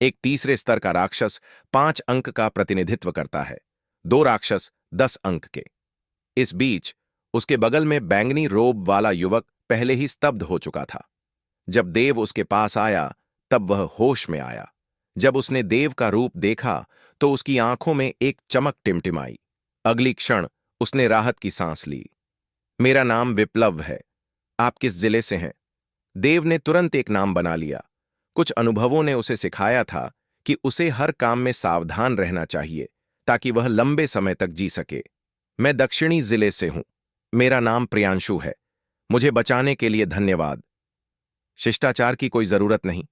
एक तीसरे स्तर का राक्षस 5 अंक का प्रतिनिधित्व करता है, 2 राक्षस 10 अंक के। इस बीच उसके बगल में बैंगनी रोब वाला युवक पहले ही स्तब्ध हो चुका था। जब देव उसके पास आया तब वह होश में आया। जब उसने देव का रूप देखा तो उसकी आंखों में एक चमक टिमटिमाई। अगली क्षण उसने राहत की सांस ली। मेरा नाम विप्लव है। आप किस जिले से हैं? देव ने तुरंत एक नाम बना लिया। कुछ अनुभवों ने उसे सिखाया था कि उसे हर काम में सावधान रहना चाहिए ताकि वह लंबे समय तक जी सके। मैं दक्षिणी जिले से हूं। मेरा नाम प्रियांशु है। मुझे बचाने के लिए धन्यवाद। शिष्टाचार की कोई जरूरत नहीं।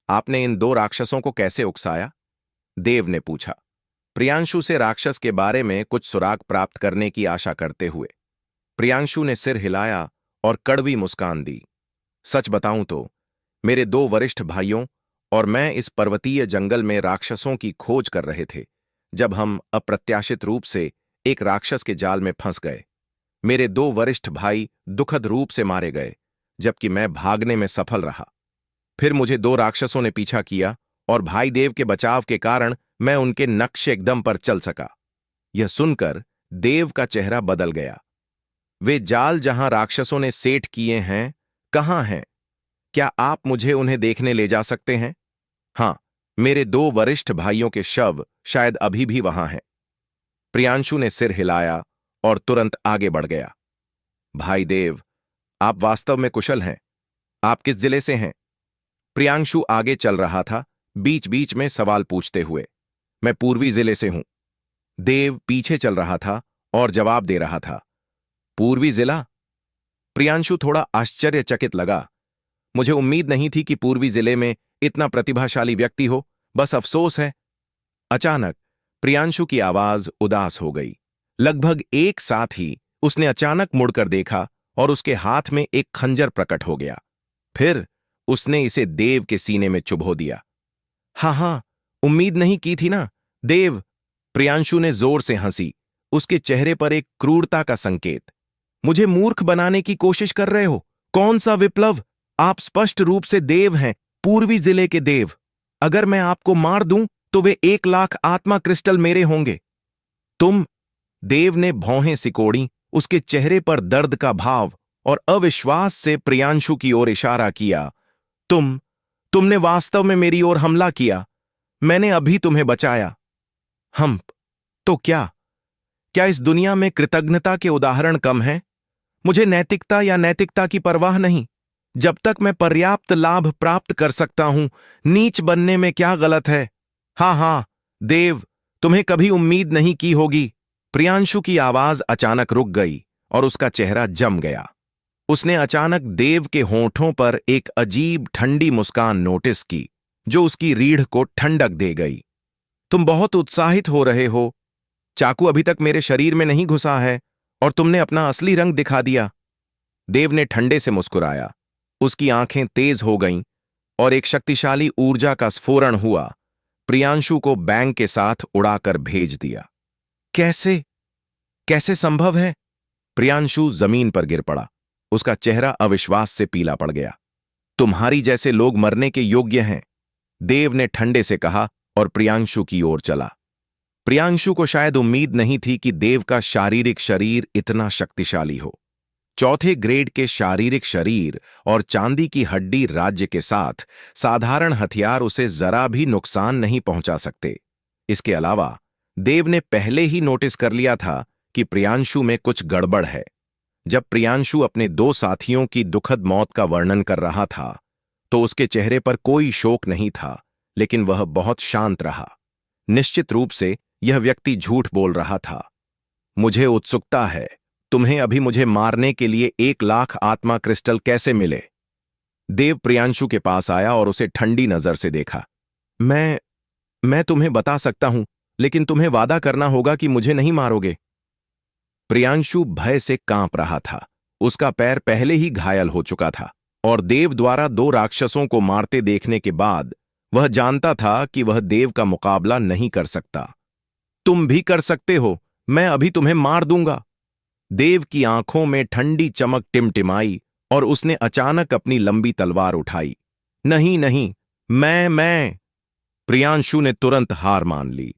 आपने इन 2 राक्षसों को कैसे उकसाया? देव ने पूछा, प्रियांशु से राक्षस के बारे में कुछ सुराग प्राप्त करने की आशा करते हुए। प्रियांशु ने सिर हिलाया और कड़वी मुस्कान दी। सच बताऊं तो मेरे 2 वरिष्ठ भाइयों और मैं इस पर्वतीय जंगल में राक्षसों की खोज कर रहे थे जब हम अप्रत्याशित रूप से एक राक्षस के जाल में फंस गए। मेरे 2 वरिष्ठ भाई दुखद रूप से मारे गए जबकि मैं भागने में सफल रहा। फिर मुझे 2 राक्षसों ने पीछा किया और भाई देव के बचाव के कारण मैं उनके नक्शे एकदम पर चल सका। यह सुनकर देव का चेहरा बदल गया। वे जाल जहां राक्षसों ने सेट किए हैं, कहां हैं? क्या आप मुझे उन्हें देखने ले जा सकते हैं? हां, मेरे 2 वरिष्ठ भाइयों के शव शायद अभी भी वहां हैं। प्रियांशु ने सिर हिलाया और तुरंत आगे बढ़ गया। भाई देव, आप वास्तव में कुशल हैं। आप किस जिले से हैं? प्रियांशु आगे चल रहा था, बीच बीच में सवाल पूछते हुए। मैं पूर्वी जिले से हूं। देव पीछे चल रहा था और जवाब दे रहा था। पूर्वी जिला? प्रियांशु थोड़ा आश्चर्यचकित लगा। मुझे उम्मीद नहीं थी कि पूर्वी जिले में इतना प्रतिभाशाली व्यक्ति हो। बस अफसोस है। अचानक प्रियांशु की आवाज उदास हो गई। लगभग एक साथ ही उसने अचानक मुड़कर देखा और उसके हाथ में एक खंजर प्रकट हो गया। फिर उसने इसे देव के सीने में चुभो दिया। हाँ, उम्मीद नहीं की थी ना देव। प्रियांशु ने जोर से हंसी, उसके चेहरे पर एक क्रूरता का संकेत। मुझे मूर्ख बनाने की कोशिश कर रहे हो? कौन सा विप्लव? आप स्पष्ट रूप से देव हैं, पूर्वी जिले के देव। अगर मैं आपको मार दूं तो वे 1 लाख आत्मा क्रिस्टल मेरे होंगे। तुम? देव ने भौहें सिकोड़ी। उसके चेहरे पर दर्द का भाव और अविश्वास से प्रियांशु की ओर इशारा किया। तुमने वास्तव में मेरी ओर हमला किया। मैंने अभी तुम्हें बचाया। हम तो क्या इस दुनिया में कृतज्ञता के उदाहरण कम हैं? मुझे नैतिकता की परवाह नहीं। जब तक मैं पर्याप्त लाभ प्राप्त कर सकता हूं, नीच बनने में क्या गलत है? हाँ, देव, तुम्हें कभी उम्मीद नहीं की होगी। प्रियांशु की आवाज अचानक रुक गई और उसका चेहरा जम गया। उसने अचानक देव के होंठों पर एक अजीब ठंडी मुस्कान नोटिस की जो उसकी रीढ़ को ठंडक दे गई। तुम बहुत उत्साहित हो रहे हो। चाकू अभी तक मेरे शरीर में नहीं घुसा है और तुमने अपना असली रंग दिखा दिया। देव ने ठंडे से मुस्कुराया। उसकी आंखें तेज हो गईं और एक शक्तिशाली ऊर्जा का स्फोरण हुआ। प्रियांशु को बैंग के साथ उड़ाकर भेज दिया। कैसे संभव है? प्रियांशु जमीन पर गिर पड़ा। उसका चेहरा अविश्वास से पीला पड़ गया। तुम्हारी जैसे लोग मरने के योग्य हैं, देव ने ठंडे से कहा और प्रियांशु की ओर चला। प्रियांशु को शायद उम्मीद नहीं थी कि देव का शारीरिक शरीर इतना शक्तिशाली हो। 4थे ग्रेड के शारीरिक शरीर और चांदी की हड्डी राज्य के साथ साधारण हथियार उसे जरा भी नुकसान नहीं पहुंचा सकते। इसके अलावा देव ने पहले ही नोटिस कर लिया था कि प्रियांशु में कुछ गड़बड़ है। जब प्रियांशु अपने 2 साथियों की दुखद मौत का वर्णन कर रहा था तो उसके चेहरे पर कोई शोक नहीं था, लेकिन वह बहुत शांत रहा। निश्चित रूप से यह व्यक्ति झूठ बोल रहा था। मुझे उत्सुकता है, तुम्हें अभी मुझे मारने के लिए 1 लाख आत्मा क्रिस्टल कैसे मिले? देव प्रियांशु के पास आया और उसे ठंडी नजर से देखा। मैं तुम्हें बता सकता हूं, लेकिन तुम्हें वादा करना होगा कि मुझे नहीं मारोगे। प्रियांशु भय से कांप रहा था। उसका पैर पहले ही घायल हो चुका था और देव द्वारा 2 राक्षसों को मारते देखने के बाद वह जानता था कि वह देव का मुकाबला नहीं कर सकता। तुम भी कर सकते हो, मैं अभी तुम्हें मार दूंगा। देव की आंखों में ठंडी चमक टिमटिमाई और उसने अचानक अपनी लंबी तलवार उठाई। नहीं, मैं प्रियांशु ने तुरंत हार मान ली।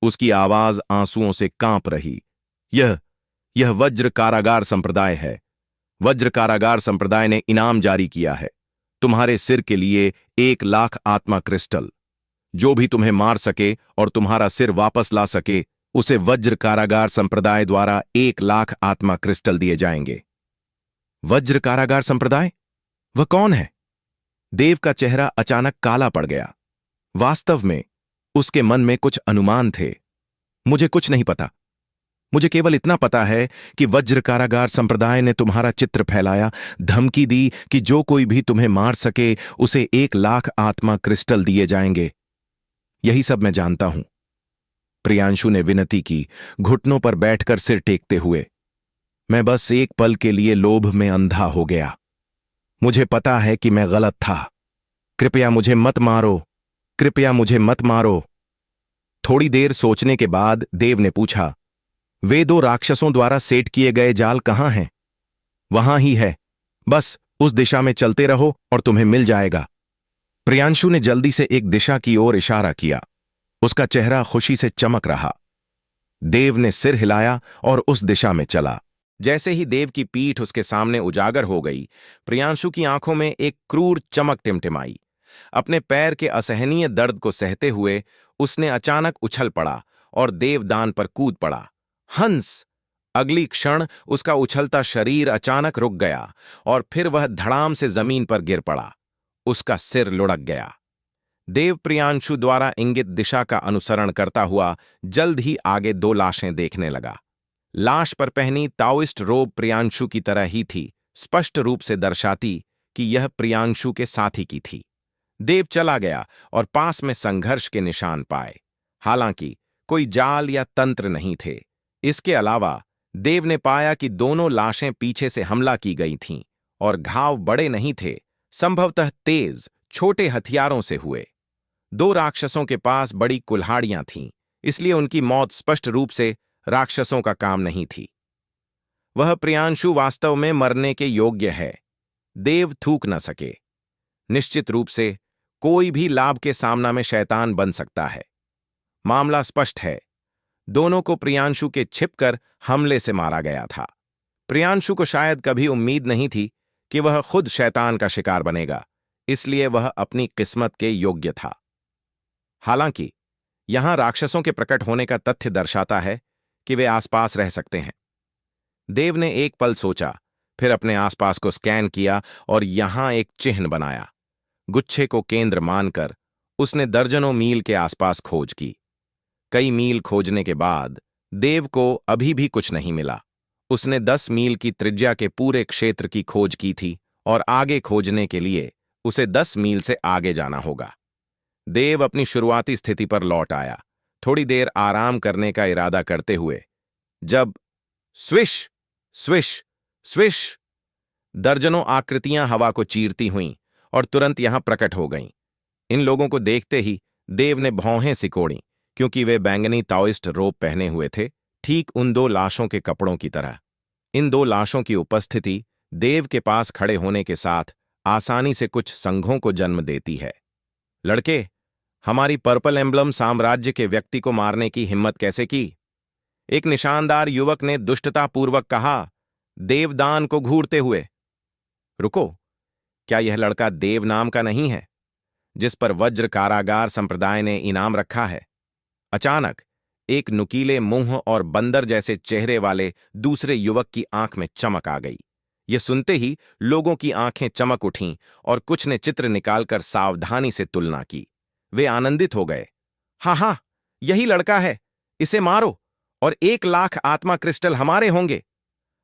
उसकी आवाज आंसुओं से कांप रही। यह वज्र कारागार संप्रदाय है। वज्र कारागार संप्रदाय ने इनाम जारी किया है, तुम्हारे सिर के लिए 1,00,000 आत्मा क्रिस्टल। जो भी तुम्हें मार सके और तुम्हारा सिर वापस ला सके, उसे वज्र कारागार संप्रदाय द्वारा 1,00,000 आत्मा क्रिस्टल दिए जाएंगे। वज्र कारागार संप्रदाय? वह कौन है? देव का चेहरा अचानक काला पड़ गया। वास्तव में उसके मन में कुछ अनुमान थे। मुझे कुछ नहीं पता। मुझे केवल इतना पता है कि वज्र कारागार संप्रदाय ने तुम्हारा चित्र फैलाया, धमकी दी कि जो कोई भी तुम्हें मार सके उसे 1,00,000 आत्मा क्रिस्टल दिए जाएंगे। यही सब मैं जानता हूं। प्रियांशु ने विनती की, घुटनों पर बैठकर सिर टेकते हुए। मैं बस एक पल के लिए लोभ में अंधा हो गया। मुझे पता है कि मैं गलत था। कृपया मुझे मत मारो, कृपया मुझे मत मारो। थोड़ी देर सोचने के बाद देव ने पूछा, वे 2 राक्षसों द्वारा सेट किए गए जाल कहां हैं? वहां ही है, बस उस दिशा में चलते रहो और तुम्हें मिल जाएगा। प्रियांशु ने जल्दी से एक दिशा की ओर इशारा किया। उसका चेहरा खुशी से चमक रहा। देव ने सिर हिलाया और उस दिशा में चला। जैसे ही देव की पीठ उसके सामने उजागर हो गई, प्रियांशु की आंखों में एक क्रूर चमक टिमटिमाई। अपने पैर के असहनीय दर्द को सहते हुए उसने अचानक उछल पड़ा और देवदान पर कूद पड़ा। हंस! अगली क्षण उसका उछलता शरीर अचानक रुक गया और फिर वह धड़ाम से जमीन पर गिर पड़ा। उसका सिर लुढ़क गया। देव प्रियांशु द्वारा इंगित दिशा का अनुसरण करता हुआ जल्द ही आगे 2 लाशें देखने लगा। लाश पर पहनी ताओइस्ट रोब प्रियांशु की तरह ही थी, स्पष्ट रूप से दर्शाती कि यह प्रियांशु के साथी की थी। देव चला गया और पास में संघर्ष के निशान पाए। हालांकि कोई जाल या तंत्र नहीं थे। इसके अलावा देव ने पाया कि दोनों लाशें पीछे से हमला की गई थीं और घाव बड़े नहीं थे, संभवतः तेज, छोटे हथियारों से हुए। 2 राक्षसों के पास बड़ी कुल्हाड़ियां थीं, इसलिए उनकी मौत स्पष्ट रूप से राक्षसों का काम नहीं थी। वह प्रियांशु वास्तव में मरने के योग्य है। देव थूक न सके। निश्चित रूप से कोई भी लाभ के सामना में शैतान बन सकता है। मामला स्पष्ट है। दोनों को प्रियांशु के छिपकर हमले से मारा गया था। प्रियांशु को शायद कभी उम्मीद नहीं थी कि वह खुद शैतान का शिकार बनेगा, इसलिए वह अपनी किस्मत के योग्य था। हालांकि यहां राक्षसों के प्रकट होने का तथ्य दर्शाता है कि वे आसपास रह सकते हैं। देव ने एक पल सोचा, फिर अपने आसपास को स्कैन किया और यहां एक चिन्ह बनाया। गुच्छे को केंद्र मानकर उसने दर्जनों मील के आसपास खोज की। कई मील खोजने के बाद देव को अभी भी कुछ नहीं मिला। उसने 10 मील की त्रिज्या के पूरे क्षेत्र की खोज की थी और आगे खोजने के लिए उसे 10 मील से आगे जाना होगा। देव अपनी शुरुआती स्थिति पर लौट आया, थोड़ी देर आराम करने का इरादा करते हुए, जब स्विश स्विश स्विश दर्जनों आकृतियां हवा को चीरती हुईं और तुरंत यहां प्रकट हो गईं। इन लोगों को देखते ही देव ने भौहें सिकोड़ी, क्योंकि वे बैंगनी ताओइस्ट रोब पहने हुए थे, ठीक उन 2 लाशों के कपड़ों की तरह। इन 2 लाशों की उपस्थिति देव के पास खड़े होने के साथ आसानी से कुछ संघों को जन्म देती है। लड़के, हमारी पर्पल एम्ब्लम साम्राज्य के व्यक्ति को मारने की हिम्मत कैसे की? एक निशानदार युवक ने दुष्टतापूर्वक कहा, देवदान को घूरते हुए। रुको, क्या यह लड़का देव नाम का नहीं है, जिस पर वज्र कारागार संप्रदाय ने इनाम रखा है? अचानक एक नुकीले मुंह और बंदर जैसे चेहरे वाले दूसरे युवक की आंख में चमक आ गई। यह सुनते ही लोगों की आंखें चमक उठीं और कुछ ने चित्र निकालकर सावधानी से तुलना की। वे आनंदित हो गए। हाँ, यही लड़का है, इसे मारो और 1,00,000 आत्मा क्रिस्टल हमारे होंगे।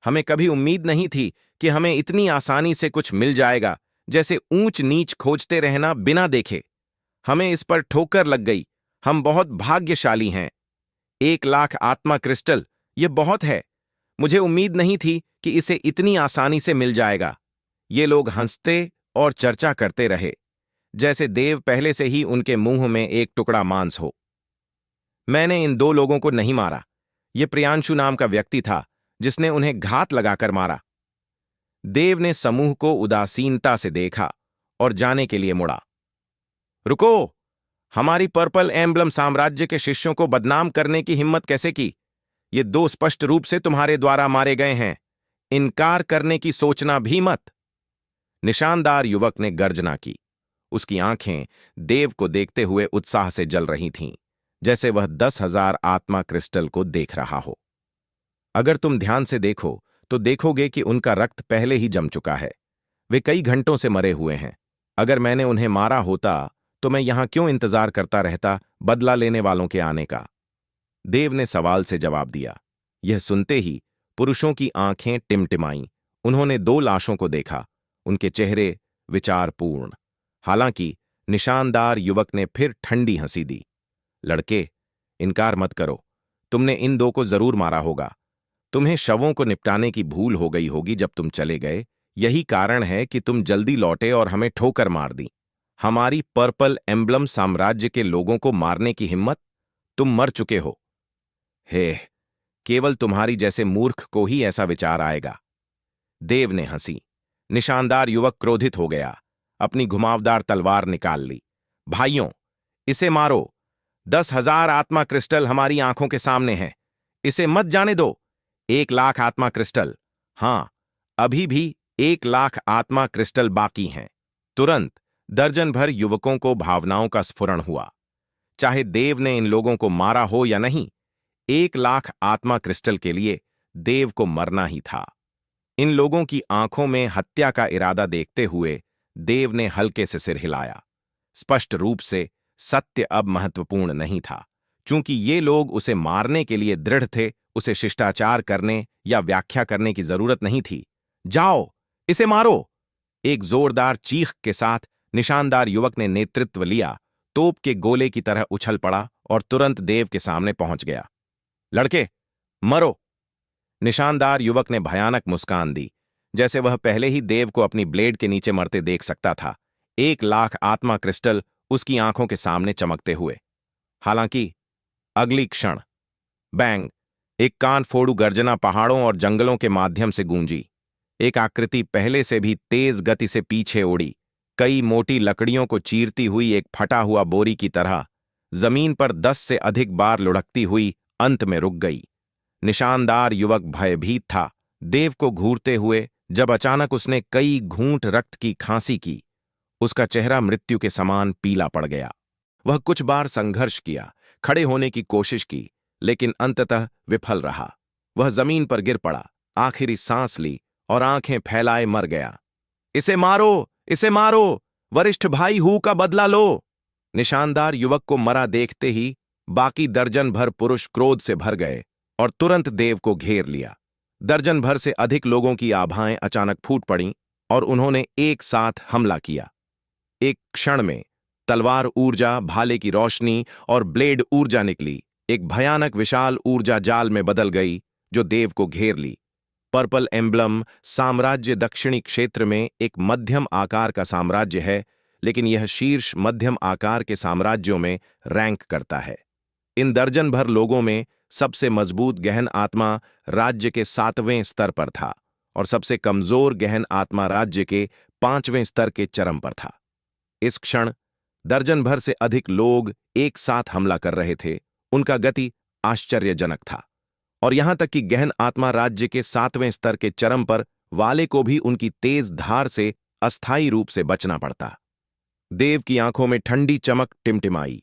हमें कभी उम्मीद नहीं थी कि हमें इतनी आसानी से कुछ मिल जाएगा, जैसे ऊंच नीच खोजते रहना बिना देखे। हमें इस पर ठोकर लग गई। हम बहुत भाग्यशाली हैं। 1,00,000 आत्मा क्रिस्टल, यह बहुत है। मुझे उम्मीद नहीं थी कि इसे इतनी आसानी से मिल जाएगा। ये लोग हंसते और चर्चा करते रहे, जैसे देव पहले से ही उनके मुंह में एक टुकड़ा मांस हो। मैंने इन 2 लोगों को नहीं मारा। यह प्रियांशु नाम का व्यक्ति था जिसने उन्हें घात लगाकर मारा। देव ने समूह को उदासीनता से देखा और जाने के लिए मुड़ा। रुको, हमारी पर्पल एम्बलम साम्राज्य के शिष्यों को बदनाम करने की हिम्मत कैसे की? ये दो स्पष्ट रूप से तुम्हारे द्वारा मारे गए हैं। इनकार करने की सोचना भी मत। निशानदार युवक ने गर्जना की। उसकी आंखें देव को देखते हुए उत्साह से जल रही थीं, जैसे वह 10,000 आत्मा क्रिस्टल को देख रहा हो। अगर तुम ध्यान से देखो तो देखोगे कि उनका रक्त पहले ही जम चुका है। वे कई घंटों से मरे हुए हैं। अगर मैंने उन्हें मारा होता तो मैं यहां क्यों इंतजार करता रहता बदला लेने वालों के आने का? देव ने सवाल से जवाब दिया। यह सुनते ही पुरुषों की आंखें टिमटिमाईं। उन्होंने दो लाशों को देखा, उनके चेहरे विचारपूर्ण। हालांकि निशानदार युवक ने फिर ठंडी हंसी दी। लड़के, इनकार मत करो, तुमने इन दो को जरूर मारा होगा। तुम्हें शवों को निपटाने की भूल हो गई होगी जब तुम चले गए। यही कारण है कि तुम जल्दी लौटे और हमें ठोकर मार दी। हमारी पर्पल एम्बलम साम्राज्य के लोगों को मारने की हिम्मत? तुम मर चुके हो। हे, केवल तुम्हारी जैसे मूर्ख को ही ऐसा विचार आएगा। देव ने हंसी। निशानदार युवक क्रोधित हो गया। अपनी घुमावदार तलवार निकाल ली। भाइयों, इसे मारो। 10,000 आत्मा क्रिस्टल हमारी आंखों के सामने हैं। इसे मत जाने दो। 1,00,000 आत्मा क्रिस्टल। हां, अभी भी 1,00,000 आत्मा क्रिस्टल बाकी हैं। तुरंत दर्जन भर युवकों को भावनाओं का स्फुरण हुआ। चाहे देव ने इन लोगों को मारा हो या नहीं, 1,00,000 आत्मा क्रिस्टल के लिए देव को मरना ही था। इन लोगों की आंखों में हत्या का इरादा देखते हुए देव ने हल्के से सिर हिलाया। स्पष्ट रूप से सत्य अब महत्वपूर्ण नहीं था। चूंकि ये लोग उसे मारने के लिए दृढ़ थे, उसे शिष्टाचार करने या व्याख्या करने की जरूरत नहीं थी। जाओ, इसे मारो। एक जोरदार चीख के साथ निशानदार युवक ने नेतृत्व लिया, तोप के गोले की तरह उछल पड़ा और तुरंत देव के सामने पहुंच गया। लड़के, मरो। निशानदार युवक ने भयानक मुस्कान दी, जैसे वह पहले ही देव को अपनी ब्लेड के नीचे मरते देख सकता था। 1,00,000 आत्मा क्रिस्टल उसकी आंखों के सामने चमकते हुए। हालांकि अगली क्षण बैंग, एक कान फोड़ू गर्जना पहाड़ों और जंगलों के माध्यम से गूंजी। एक आकृति पहले से भी तेज गति से पीछे उड़ी, कई मोटी लकड़ियों को चीरती हुई एक फटा हुआ बोरी की तरह जमीन पर 10 से अधिक बार लुढ़कती हुई अंत में रुक गई। निशानदार युवक भयभीत था, देव को घूरते हुए, जब अचानक उसने कई घूंट रक्त की खांसी की। उसका चेहरा मृत्यु के समान पीला पड़ गया। वह कुछ बार संघर्ष किया, खड़े होने की कोशिश की, लेकिन अंततः विफल रहा। वह जमीन पर गिर पड़ा, आखिरी सांस ली और आंखें फैलाए मर गया। इसे मारो, इसे मारो, वरिष्ठ भाई हू का बदला लो। निशानदार युवक को मरा देखते ही बाकी दर्जन भर पुरुष क्रोध से भर गए और तुरंत देव को घेर लिया। दर्जन भर से अधिक लोगों की आभाएं अचानक फूट पड़ीं और उन्होंने एक साथ हमला किया। एक क्षण में तलवार ऊर्जा, भाले की रोशनी और ब्लेड ऊर्जा निकली। एक भयानक विशाल ऊर्जा जाल में बदल गई जो देव को घेर ली। पर्पल एम्बलम साम्राज्य दक्षिणी क्षेत्र में एक मध्यम आकार का साम्राज्य है, लेकिन यह शीर्ष मध्यम आकार के साम्राज्यों में रैंक करता है। इन दर्जन भर लोगों में सबसे मजबूत गहन आत्मा राज्य के 7वें स्तर पर था और सबसे कमजोर गहन आत्मा राज्य के 5वें स्तर के चरम पर था। इस क्षण दर्जन भर से अधिक लोग एक साथ हमला कर रहे थे। उनका गति आश्चर्यजनक था और यहां तक कि गहन आत्मा राज्य के 7वें स्तर के चरम पर वाले को भी उनकी तेज धार से अस्थायी रूप से बचना पड़ता। देव की आंखों में ठंडी चमक टिमटिमाई।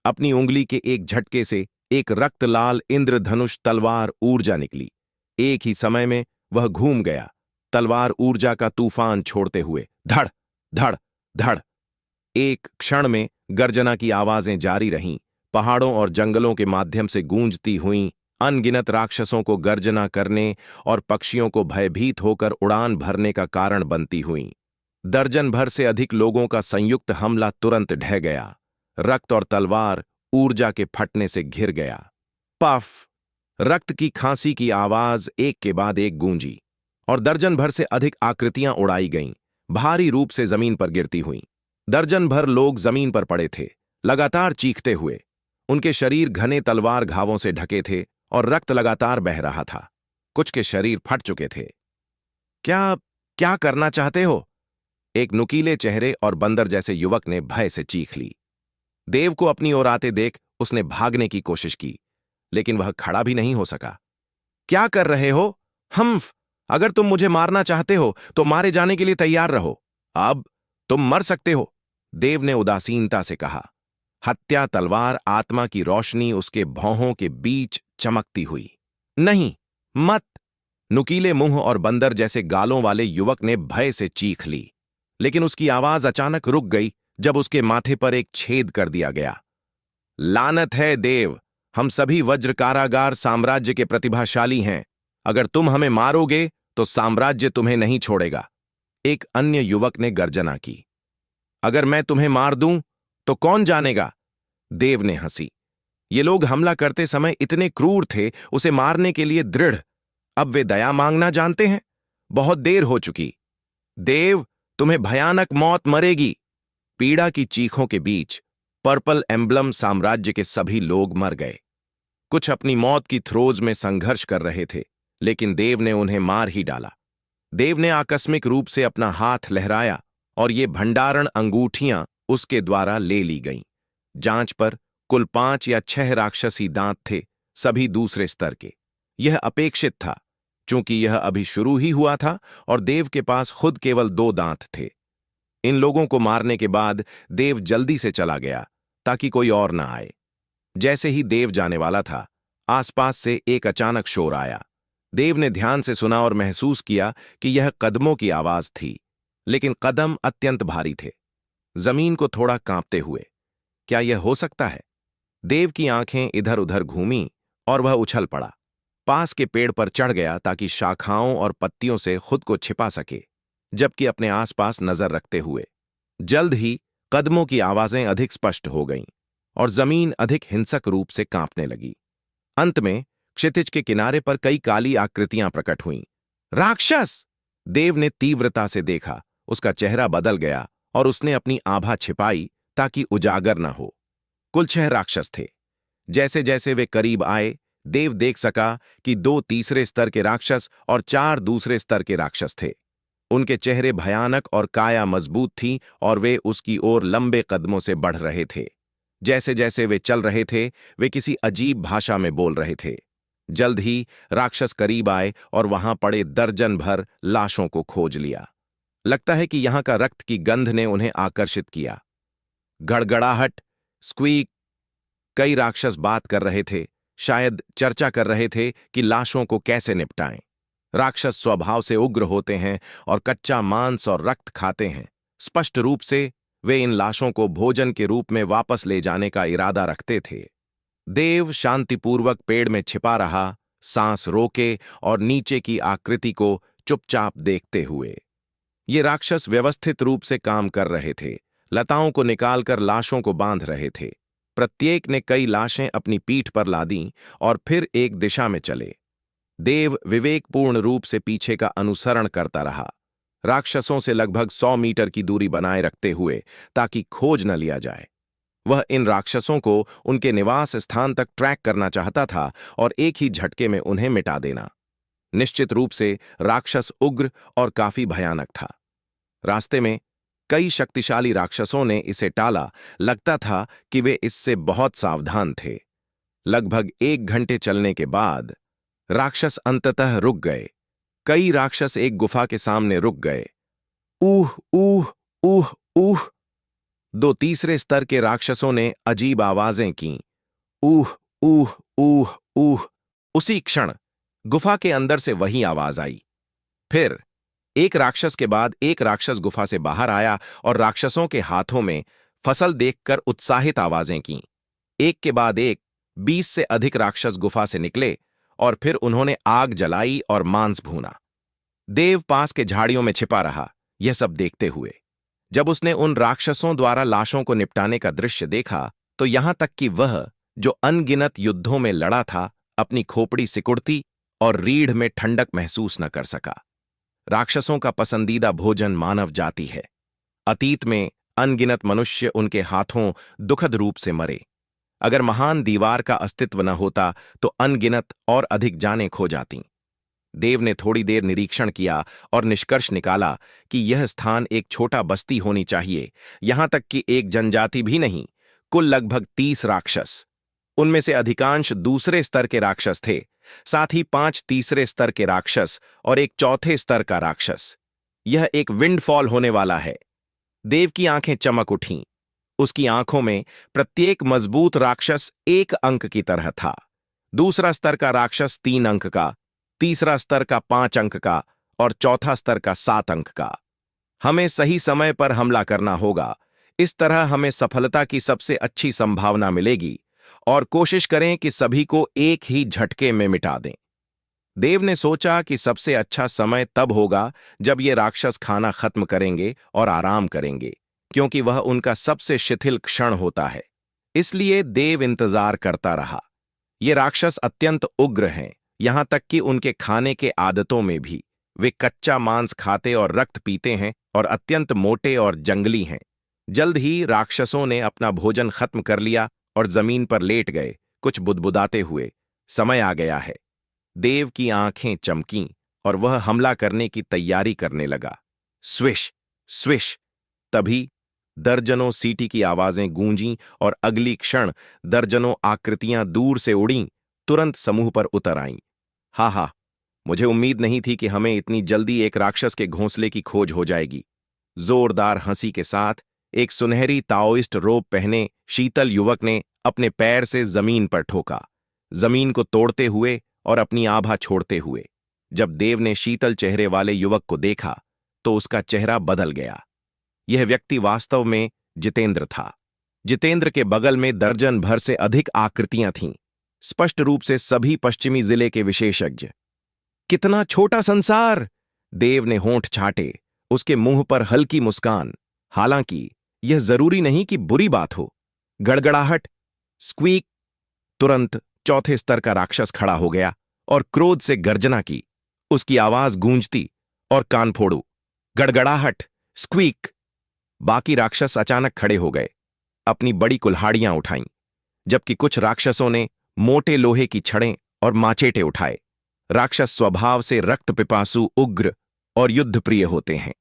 अपनी उंगली के एक झटके से एक रक्तलाल इंद्रधनुष तलवार ऊर्जा निकली। एक ही समय में वह घूम गया, तलवार ऊर्जा का तूफान छोड़ते हुए। धड़ धड़ धड़। एक क्षण में गर्जना की आवाजें जारी रहीं, पहाड़ों और जंगलों के माध्यम से गूंजती हुईं, अनगिनत राक्षसों को गर्जना करने और पक्षियों को भयभीत होकर उड़ान भरने का कारण बनती हुईं। दर्जन भर से अधिक लोगों का संयुक्त हमला तुरंत ढह गया। रक्त और तलवार ऊर्जा के फटने से घिर गया। पफ! रक्त की खांसी की आवाज एक के बाद एक गूंजी और दर्जन भर से अधिक आकृतियां उड़ाई गईं, भारी रूप से जमीन पर गिरती हुईं। दर्जन भर लोग जमीन पर पड़े थे, लगातार चीखते हुए। उनके शरीर घने तलवार घावों से ढके थे और रक्त लगातार बह रहा था। कुछ के शरीर फट चुके थे। क्या क्या करना चाहते हो? एक नुकीले चेहरे और बंदर जैसे युवक ने भय से चीख ली। देव को अपनी ओर आते देख उसने भागने की कोशिश की, लेकिन वह खड़ा भी नहीं हो सका। क्या कर रहे हो हम्फ? अगर तुम मुझे मारना चाहते हो तो मारे जाने के लिए तैयार रहो। अब तुम मर सकते हो, देव ने उदासीनता से कहा। हत्या तलवार आत्मा की रोशनी उसके भौहों के बीच चमकती हुई। नहीं, मत! नुकीले मुंह और बंदर जैसे गालों वाले युवक ने भय से चीख ली, लेकिन उसकी आवाज अचानक रुक गई जब उसके माथे पर एक छेद कर दिया गया। लानत है देव, हम सभी वज्र कारागार साम्राज्य के प्रतिभाशाली हैं। अगर तुम हमें मारोगे तो साम्राज्य तुम्हें नहीं छोड़ेगा। एक अन्य युवक ने गर्जना की। अगर मैं तुम्हें मार दूं तो कौन जानेगा? देव ने हंसी। ये लोग हमला करते समय इतने क्रूर थे, उसे मारने के लिए दृढ़। अब वे दया मांगना जानते हैं? बहुत देर हो चुकी। देव, तुम्हें भयानक मौत मरेगी। पीड़ा की चीखों के बीच पर्पल एम्ब्लम साम्राज्य के सभी लोग मर गए। कुछ अपनी मौत की थ्रोज में संघर्ष कर रहे थे, लेकिन देव ने उन्हें मार ही डाला। देव ने आकस्मिक रूप से अपना हाथ लहराया और ये भंडारण अंगूठियां उसके द्वारा ले ली गईं। जांच पर कुल 5 या 6 राक्षसी दांत थे, सभी दूसरे स्तर के। यह अपेक्षित था, चूंकि यह अभी शुरू ही हुआ था और देव के पास खुद केवल 2 दांत थे। इन लोगों को मारने के बाद देव जल्दी से चला गया ताकि कोई और न आए। जैसे ही देव जाने वाला था, आसपास से एक अचानक शोर आया। देव ने ध्यान से सुना और महसूस किया कि यह कदमों की आवाज थी, लेकिन कदम अत्यंत भारी थे, जमीन को थोड़ा कांपते हुए। क्या यह हो सकता है? देव की आंखें इधर उधर घूमीं और वह उछल पड़ा। पास के पेड़ पर चढ़ गया ताकि शाखाओं और पत्तियों से खुद को छिपा सके, जबकि अपने आसपास नजर रखते हुए। जल्द ही कदमों की आवाजें अधिक स्पष्ट हो गईं और जमीन अधिक हिंसक रूप से कांपने लगी। अंत में क्षितिज के किनारे पर कई काली आकृतियां प्रकट हुईं। राक्षस! देव ने तीव्रता से देखा। उसका चेहरा बदल गया और उसने अपनी आभा छिपाई ताकि उजागर न हो। कुल 6 राक्षस थे। जैसे जैसे वे करीब आए, देव देख सका कि 2 तीसरे स्तर के राक्षस और 4 दूसरे स्तर के राक्षस थे। उनके चेहरे भयानक और काया मजबूत थी और वे उसकी ओर लंबे कदमों से बढ़ रहे थे। जैसे जैसे वे चल रहे थे, वे किसी अजीब भाषा में बोल रहे थे। जल्द ही राक्षस करीब आए और वहां पड़े दर्जन भर लाशों को खोज लिया। लगता है कि यहां का रक्त की गंध ने उन्हें आकर्षित किया। गड़गड़ाहट, स्क्वीक। कई राक्षस बात कर रहे थे, शायद चर्चा कर रहे थे कि लाशों को कैसे निपटाएं। राक्षस स्वभाव से उग्र होते हैं और कच्चा मांस और रक्त खाते हैं। स्पष्ट रूप से वे इन लाशों को भोजन के रूप में वापस ले जाने का इरादा रखते थे। देव शांतिपूर्वक पेड़ में छिपा रहा, सांस रोके और नीचे की आकृति को चुपचाप देखते हुए। ये राक्षस व्यवस्थित रूप से काम कर रहे थे, लताओं को निकालकर लाशों को बांध रहे थे। प्रत्येक ने कई लाशें अपनी पीठ पर लादीं और फिर एक दिशा में चले। देव विवेकपूर्ण रूप से पीछे का अनुसरण करता रहा, राक्षसों से लगभग 100 मीटर की दूरी बनाए रखते हुए, ताकि खोज न लिया जाए। वह इन राक्षसों को उनके निवास स्थान तक ट्रैक करना चाहता था और एक ही झटके में उन्हें मिटा देना। निश्चित रूप से राक्षस उग्र और काफी भयानक था। रास्ते में कई शक्तिशाली राक्षसों ने इसे टाला। लगता था कि वे इससे बहुत सावधान थे। लगभग 1 घंटे चलने के बाद राक्षस अंततः रुक गए। कई राक्षस एक गुफा के सामने रुक गए। ऊह ऊह ऊह ऊह! 2 तीसरे स्तर के राक्षसों ने अजीब आवाजें कीं। ऊह ऊह ऊह ऊह! उसी क्षण गुफा के अंदर से वही आवाज आई। फिर एक राक्षस के बाद एक राक्षस गुफा से बाहर आया और राक्षसों के हाथों में फसल देखकर उत्साहित आवाजें कीं। एक के बाद एक 20 से अधिक राक्षस गुफा से निकले और फिर उन्होंने आग जलाई और मांस भूना। देव पास के झाड़ियों में छिपा रहा, यह सब देखते हुए। जब उसने उन राक्षसों द्वारा लाशों को निपटाने का दृश्य देखा, तो यहां तक कि वह जो अनगिनत युद्धों में लड़ा था, अपनी खोपड़ी सिकुड़ती और रीढ़ में ठंडक महसूस न कर सका। राक्षसों का पसंदीदा भोजन मानव जाति है। अतीत में अनगिनत मनुष्य उनके हाथों दुखद रूप से मरे। अगर महान दीवार का अस्तित्व न होता तो अनगिनत और अधिक जानें खो जातीं। देव ने थोड़ी देर निरीक्षण किया और निष्कर्ष निकाला कि यह स्थान एक छोटा बस्ती होनी चाहिए, यहां तक कि एक जनजाति भी नहीं। कुल लगभग 30 राक्षस। उनमें से अधिकांश दूसरे स्तर के राक्षस थे, साथ ही 5 तीसरे स्तर के राक्षस और एक चौथे स्तर का राक्षस। यह एक विंडफॉल होने वाला है। देव की आंखें चमक उठीं। उसकी आंखों में प्रत्येक मजबूत राक्षस 1 अंक की तरह था। दूसरा स्तर का राक्षस 3 अंक का, तीसरा स्तर का 5 अंक का और चौथा स्तर का 7 अंक का। हमें सही समय पर हमला करना होगा। इस तरह हमें सफलता की सबसे अच्छी संभावना मिलेगी और कोशिश करें कि सभी को एक ही झटके में मिटा दें। देव ने सोचा कि सबसे अच्छा समय तब होगा जब ये राक्षस खाना खत्म करेंगे और आराम करेंगे, क्योंकि वह उनका सबसे शिथिल क्षण होता है। इसलिए देव इंतजार करता रहा। ये राक्षस अत्यंत उग्र हैं, यहां तक कि उनके खाने के आदतों में भी। वे कच्चा मांस खाते और रक्त पीते हैं और अत्यंत मोटे और जंगली हैं। जल्द ही राक्षसों ने अपना भोजन खत्म कर लिया और जमीन पर लेट गए, कुछ बुदबुदाते हुए। समय आ गया है। देव की आंखें चमकीं और वह हमला करने की तैयारी करने लगा। Swish, swish. तभी दर्जनों सीटी की आवाजें गूंजीं और अगली क्षण दर्जनों आकृतियां दूर से उड़ीं, तुरंत समूह पर उतर आईं। हा हा, मुझे उम्मीद नहीं थी कि हमें इतनी जल्दी एक राक्षस के घोंसले की खोज हो जाएगी। जोरदार हंसी के साथ एक सुनहरी ताओइस्ट रोब पहने शीतल युवक ने अपने पैर से जमीन पर ठोका, जमीन को तोड़ते हुए और अपनी आभा छोड़ते हुए। जब देव ने शीतल चेहरे वाले युवक को देखा तो उसका चेहरा बदल गया। यह व्यक्ति वास्तव में जितेंद्र था। जितेंद्र के बगल में दर्जन भर से अधिक आकृतियां थीं, स्पष्ट रूप से सभी पश्चिमी जिले के विशेषज्ञ। कितना छोटा संसार! देव ने होंठ छाटे, उसके मुंह पर हल्की मुस्कान। हालांकि यह जरूरी नहीं कि बुरी बात हो। गड़गड़ाहट, स्क्वीक। तुरंत चौथे स्तर का राक्षस खड़ा हो गया और क्रोध से गर्जना की। उसकी आवाज गूंजती और कान फोड़ू। गड़गड़ाहट, स्क्वीक। बाकी राक्षस अचानक खड़े हो गए, अपनी बड़ी कुल्हाड़ियां उठाईं, जबकि कुछ राक्षसों ने मोटे लोहे की छड़ें और माचेटे उठाए। राक्षस स्वभाव से रक्त पिपासु, उग्र और युद्धप्रिय होते हैं।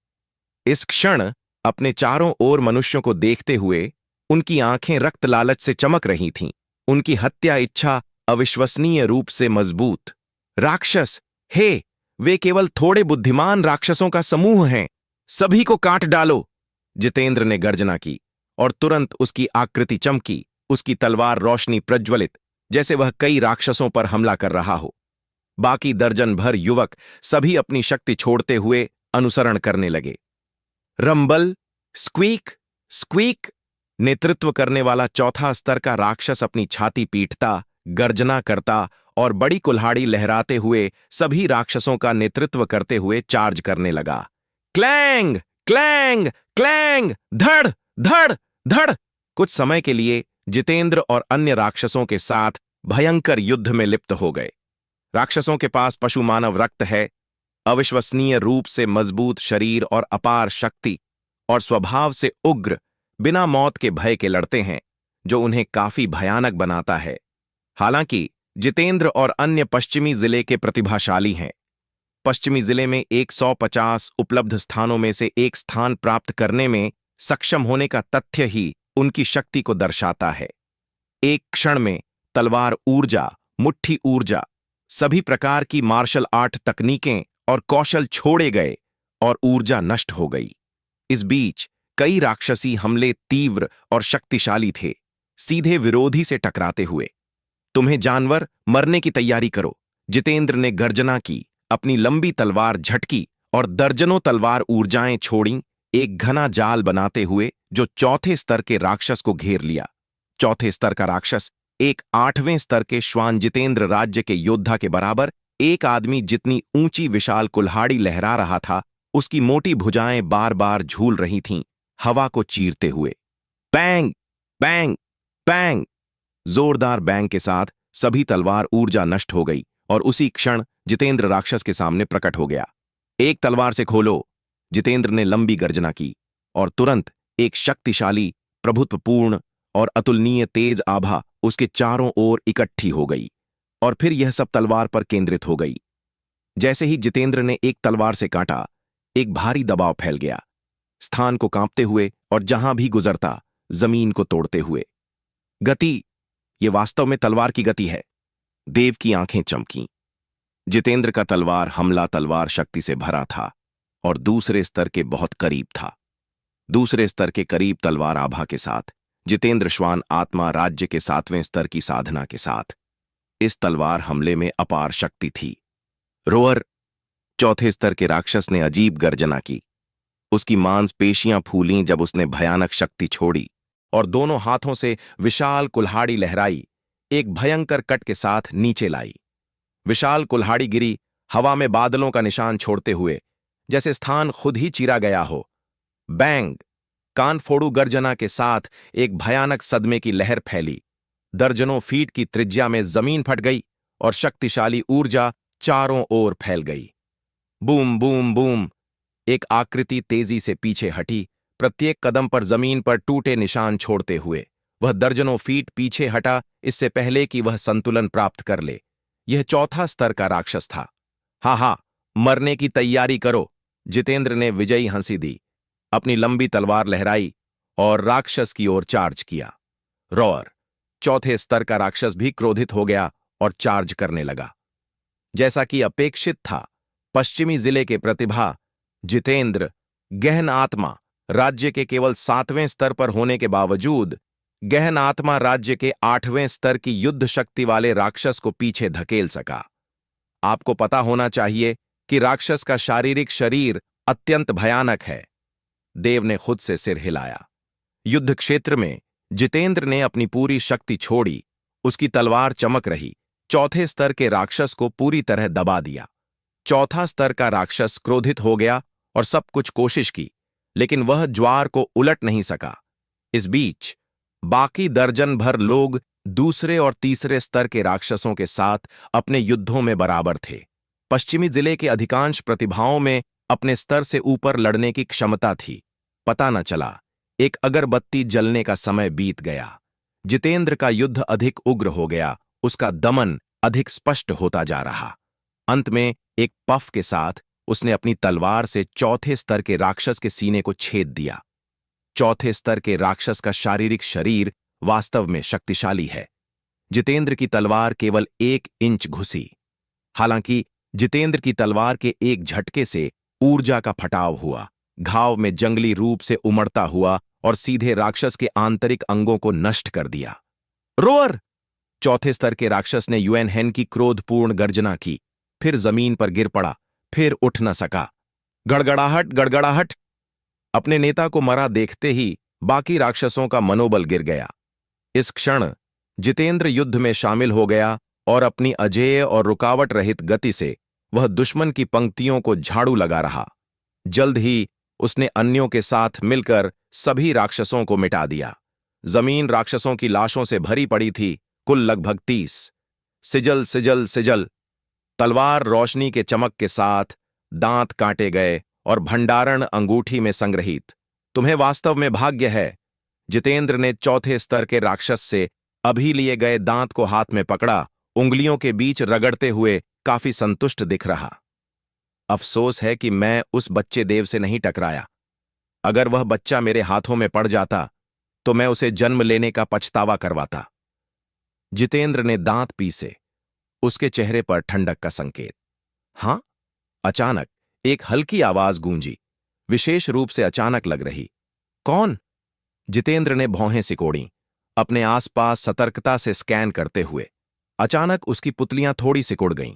इस क्षण अपने चारों ओर मनुष्यों को देखते हुए उनकी आंखें रक्त लालच से चमक रही थीं। उनकी हत्या इच्छा अविश्वसनीय रूप से मजबूत। राक्षस, हे, वे केवल थोड़े बुद्धिमान राक्षसों का समूह हैं। सभी को काट डालो! जितेंद्र ने गर्जना की और तुरंत उसकी आकृति चमकी। उसकी तलवार रोशनी प्रज्वलित, जैसे वह कई राक्षसों पर हमला कर रहा हो। बाकी दर्जन भर युवक सभी अपनी शक्ति छोड़ते हुए अनुसरण करने लगे। Rumble, squeak, squeak. नेतृत्व करने वाला चौथा स्तर का राक्षस अपनी छाती पीटता, गर्जना करता और बड़ी कुल्हाड़ी लहराते हुए सभी राक्षसों का नेतृत्व करते हुए चार्ज करने लगा। Clang, clang, clang! धड़, धड़, धड़! कुछ समय के लिए जितेंद्र और अन्य राक्षसों के साथ भयंकर युद्ध में लिप्त हो गए। राक्षसों के पास पशु मानव रक्त है, अविश्वसनीय रूप से मजबूत शरीर और अपार शक्ति, और स्वभाव से उग्र, बिना मौत के भय के लड़ते हैं, जो उन्हें काफी भयानक बनाता है। हालांकि जितेंद्र और अन्य पश्चिमी जिले के प्रतिभाशाली हैं। पश्चिमी जिले में 150 उपलब्ध स्थानों में से एक स्थान प्राप्त करने में सक्षम होने का तथ्य ही उनकी शक्ति को दर्शाता है। एक क्षण में तलवार ऊर्जा, मुट्ठी ऊर्जा, सभी प्रकार की मार्शल आर्ट तकनीकें और कौशल छोड़े गए और ऊर्जा नष्ट हो गई। इस बीच कई राक्षसी हमले तीव्र और शक्तिशाली थे, सीधे विरोधी से टकराते हुए। तुम्हें जानवर, मरने की तैयारी करो! जितेंद्र ने गर्जना की, अपनी लंबी तलवार झटकी और दर्जनों तलवार ऊर्जाएं छोड़ीं, एक घना जाल बनाते हुए जो चौथे स्तर के राक्षस को घेर लिया। चौथे स्तर का राक्षस एक 8वें स्तर के श्वान जितेंद्र राज्य के योद्धा के बराबर, एक आदमी जितनी ऊंची विशाल कुल्हाड़ी लहरा रहा था। उसकी मोटी भुजाएं बार बार झूल रही थीं, हवा को चीरते हुए। Bang, bang, bang! जोरदार बैंग के साथ सभी तलवार ऊर्जा नष्ट हो गई और उसी क्षण जितेंद्र राक्षस के सामने प्रकट हो गया। एक तलवार से खोलो! जितेंद्र ने लंबी गर्जना की और तुरंत एक शक्तिशाली, प्रभुत्वपूर्ण और अतुलनीय तेज आभा उसके चारों ओर इकट्ठी हो गई और फिर यह सब तलवार पर केंद्रित हो गई। जैसे ही जितेंद्र ने एक तलवार से काटा, एक भारी दबाव फैल गया, स्थान को कांपते हुए और जहां भी गुजरता जमीन को तोड़ते हुए। गति, ये वास्तव में तलवार की गति है। देव की आंखें चमकीं। जितेंद्र का तलवार हमला तलवार शक्ति से भरा था और दूसरे स्तर के बहुत करीब था। दूसरे स्तर के करीब तलवार आभा के साथ, जितेंद्र श्वान आत्मा राज्य के 7वें स्तर की साधना के साथ। इस तलवार हमले में अपार शक्ति थी। रोअर, चौथे स्तर के राक्षस ने अजीब गर्जना की। उसकी मांसपेशियां फूलीं जब उसने भयानक शक्ति छोड़ी और दोनों हाथों से विशाल कुल्हाड़ी लहराई, एक भयंकर कट के साथ नीचे लाई। विशाल कुल्हाड़ी गिरी, हवा में बादलों का निशान छोड़ते हुए, जैसे स्थान खुद ही चीरा गया हो। बैंग, कान फोड़ू गर्जना के साथ एक भयानक सदमे की लहर फैली। दर्जनों फीट की त्रिज्या में जमीन फट गई और शक्तिशाली ऊर्जा चारों ओर फैल गई। बूम बूम बूम, एक आकृति तेजी से पीछे हटी, प्रत्येक कदम पर जमीन पर टूटे निशान छोड़ते हुए। वह दर्जनों फीट पीछे हटा, इससे पहले कि वह संतुलन प्राप्त कर ले। यह चौथा स्तर का राक्षस था। हा, मरने की तैयारी करो, जितेंद्र ने विजयी हंसी दी, अपनी लंबी तलवार लहराई और राक्षस की ओर चार्ज किया। रॉर, चौथे स्तर का राक्षस भी क्रोधित हो गया और चार्ज करने लगा। जैसा कि अपेक्षित था, पश्चिमी जिले के प्रतिभा जितेंद्र, गहन आत्मा, राज्य के केवल 7वें स्तर पर होने के बावजूद गहन आत्मा राज्य के 8वें स्तर की युद्ध शक्ति वाले राक्षस को पीछे धकेल सका। आपको पता होना चाहिए कि राक्षस का शारीरिक शरीर अत्यंत भयानक है। देव ने खुद से सिर हिलाया। युद्ध क्षेत्र में जितेंद्र ने अपनी पूरी शक्ति छोड़ी। उसकी तलवार चमक रही, चौथे स्तर के राक्षस को पूरी तरह दबा दिया। चौथा स्तर का राक्षस क्रोधित हो गया और सब कुछ कोशिश की, लेकिन वह ज्वार को उलट नहीं सका। इस बीच बाकी दर्जन भर लोग दूसरे और तीसरे स्तर के राक्षसों के साथ अपने युद्धों में बराबर थे। पश्चिमी जिले के अधिकांश प्रतिभाओं में अपने स्तर से ऊपर लड़ने की क्षमता थी। पता न चला, एक अगरबत्ती जलने का समय बीत गया। जितेंद्र का युद्ध अधिक उग्र हो गया, उसका दमन अधिक स्पष्ट होता जा रहा। अंत में एक पफ के साथ उसने अपनी तलवार से चौथे स्तर के राक्षस के सीने को छेद दिया। चौथे स्तर के राक्षस का शारीरिक शरीर वास्तव में शक्तिशाली है। जितेंद्र की तलवार केवल 1 इंच घुसी। हालांकि जितेंद्र की तलवार के एक झटके से ऊर्जा का फटाव हुआ, घाव में जंगली रूप से उमड़ता हुआ और सीधे राक्षस के आंतरिक अंगों को नष्ट कर दिया। रोअर! चौथे स्तर के राक्षस ने युएन हेन की क्रोधपूर्ण गर्जना की, फिर जमीन पर गिर पड़ा, फिर उठ न सका। गड़गड़ाहट, गड़गड़ाहट! अपने नेता को मरा देखते ही बाकी राक्षसों का मनोबल गिर गया। इस क्षण जितेंद्र युद्ध में शामिल हो गया और अपनी अजेय और रुकावट रहित गति से वह दुश्मन की पंक्तियों को झाड़ू लगा रहा। जल्द ही उसने अन्यों के साथ मिलकर सभी राक्षसों को मिटा दिया। जमीन राक्षसों की लाशों से भरी पड़ी थी, कुल लगभग 30। सिजल सिजल सिजल, तलवार रोशनी के चमक के साथ, दांत काटे गए और भंडारण अंगूठी में संग्रहित। तुम्हें वास्तव में भाग्य है। जितेंद्र ने चौथे स्तर के राक्षस से अभी लिए गए दांत को हाथ में पकड़ा, उंगलियों के बीच रगड़ते हुए काफी संतुष्ट दिख रहा। अफसोस है कि मैं उस बच्चे देव से नहीं टकराया। अगर वह बच्चा मेरे हाथों में पड़ जाता तो मैं उसे जन्म लेने का पछतावा करवाता। जितेंद्र ने दांत पीसे, उसके चेहरे पर ठंडक का संकेत। हां? अचानक एक हल्की आवाज गूंजी, विशेष रूप से अचानक लग रही। कौन? जितेंद्र ने भौहें सिकोड़ी, अपने आसपास सतर्कता से स्कैन करते हुए। अचानक उसकी पुतलियां थोड़ी सिकुड़ गईं।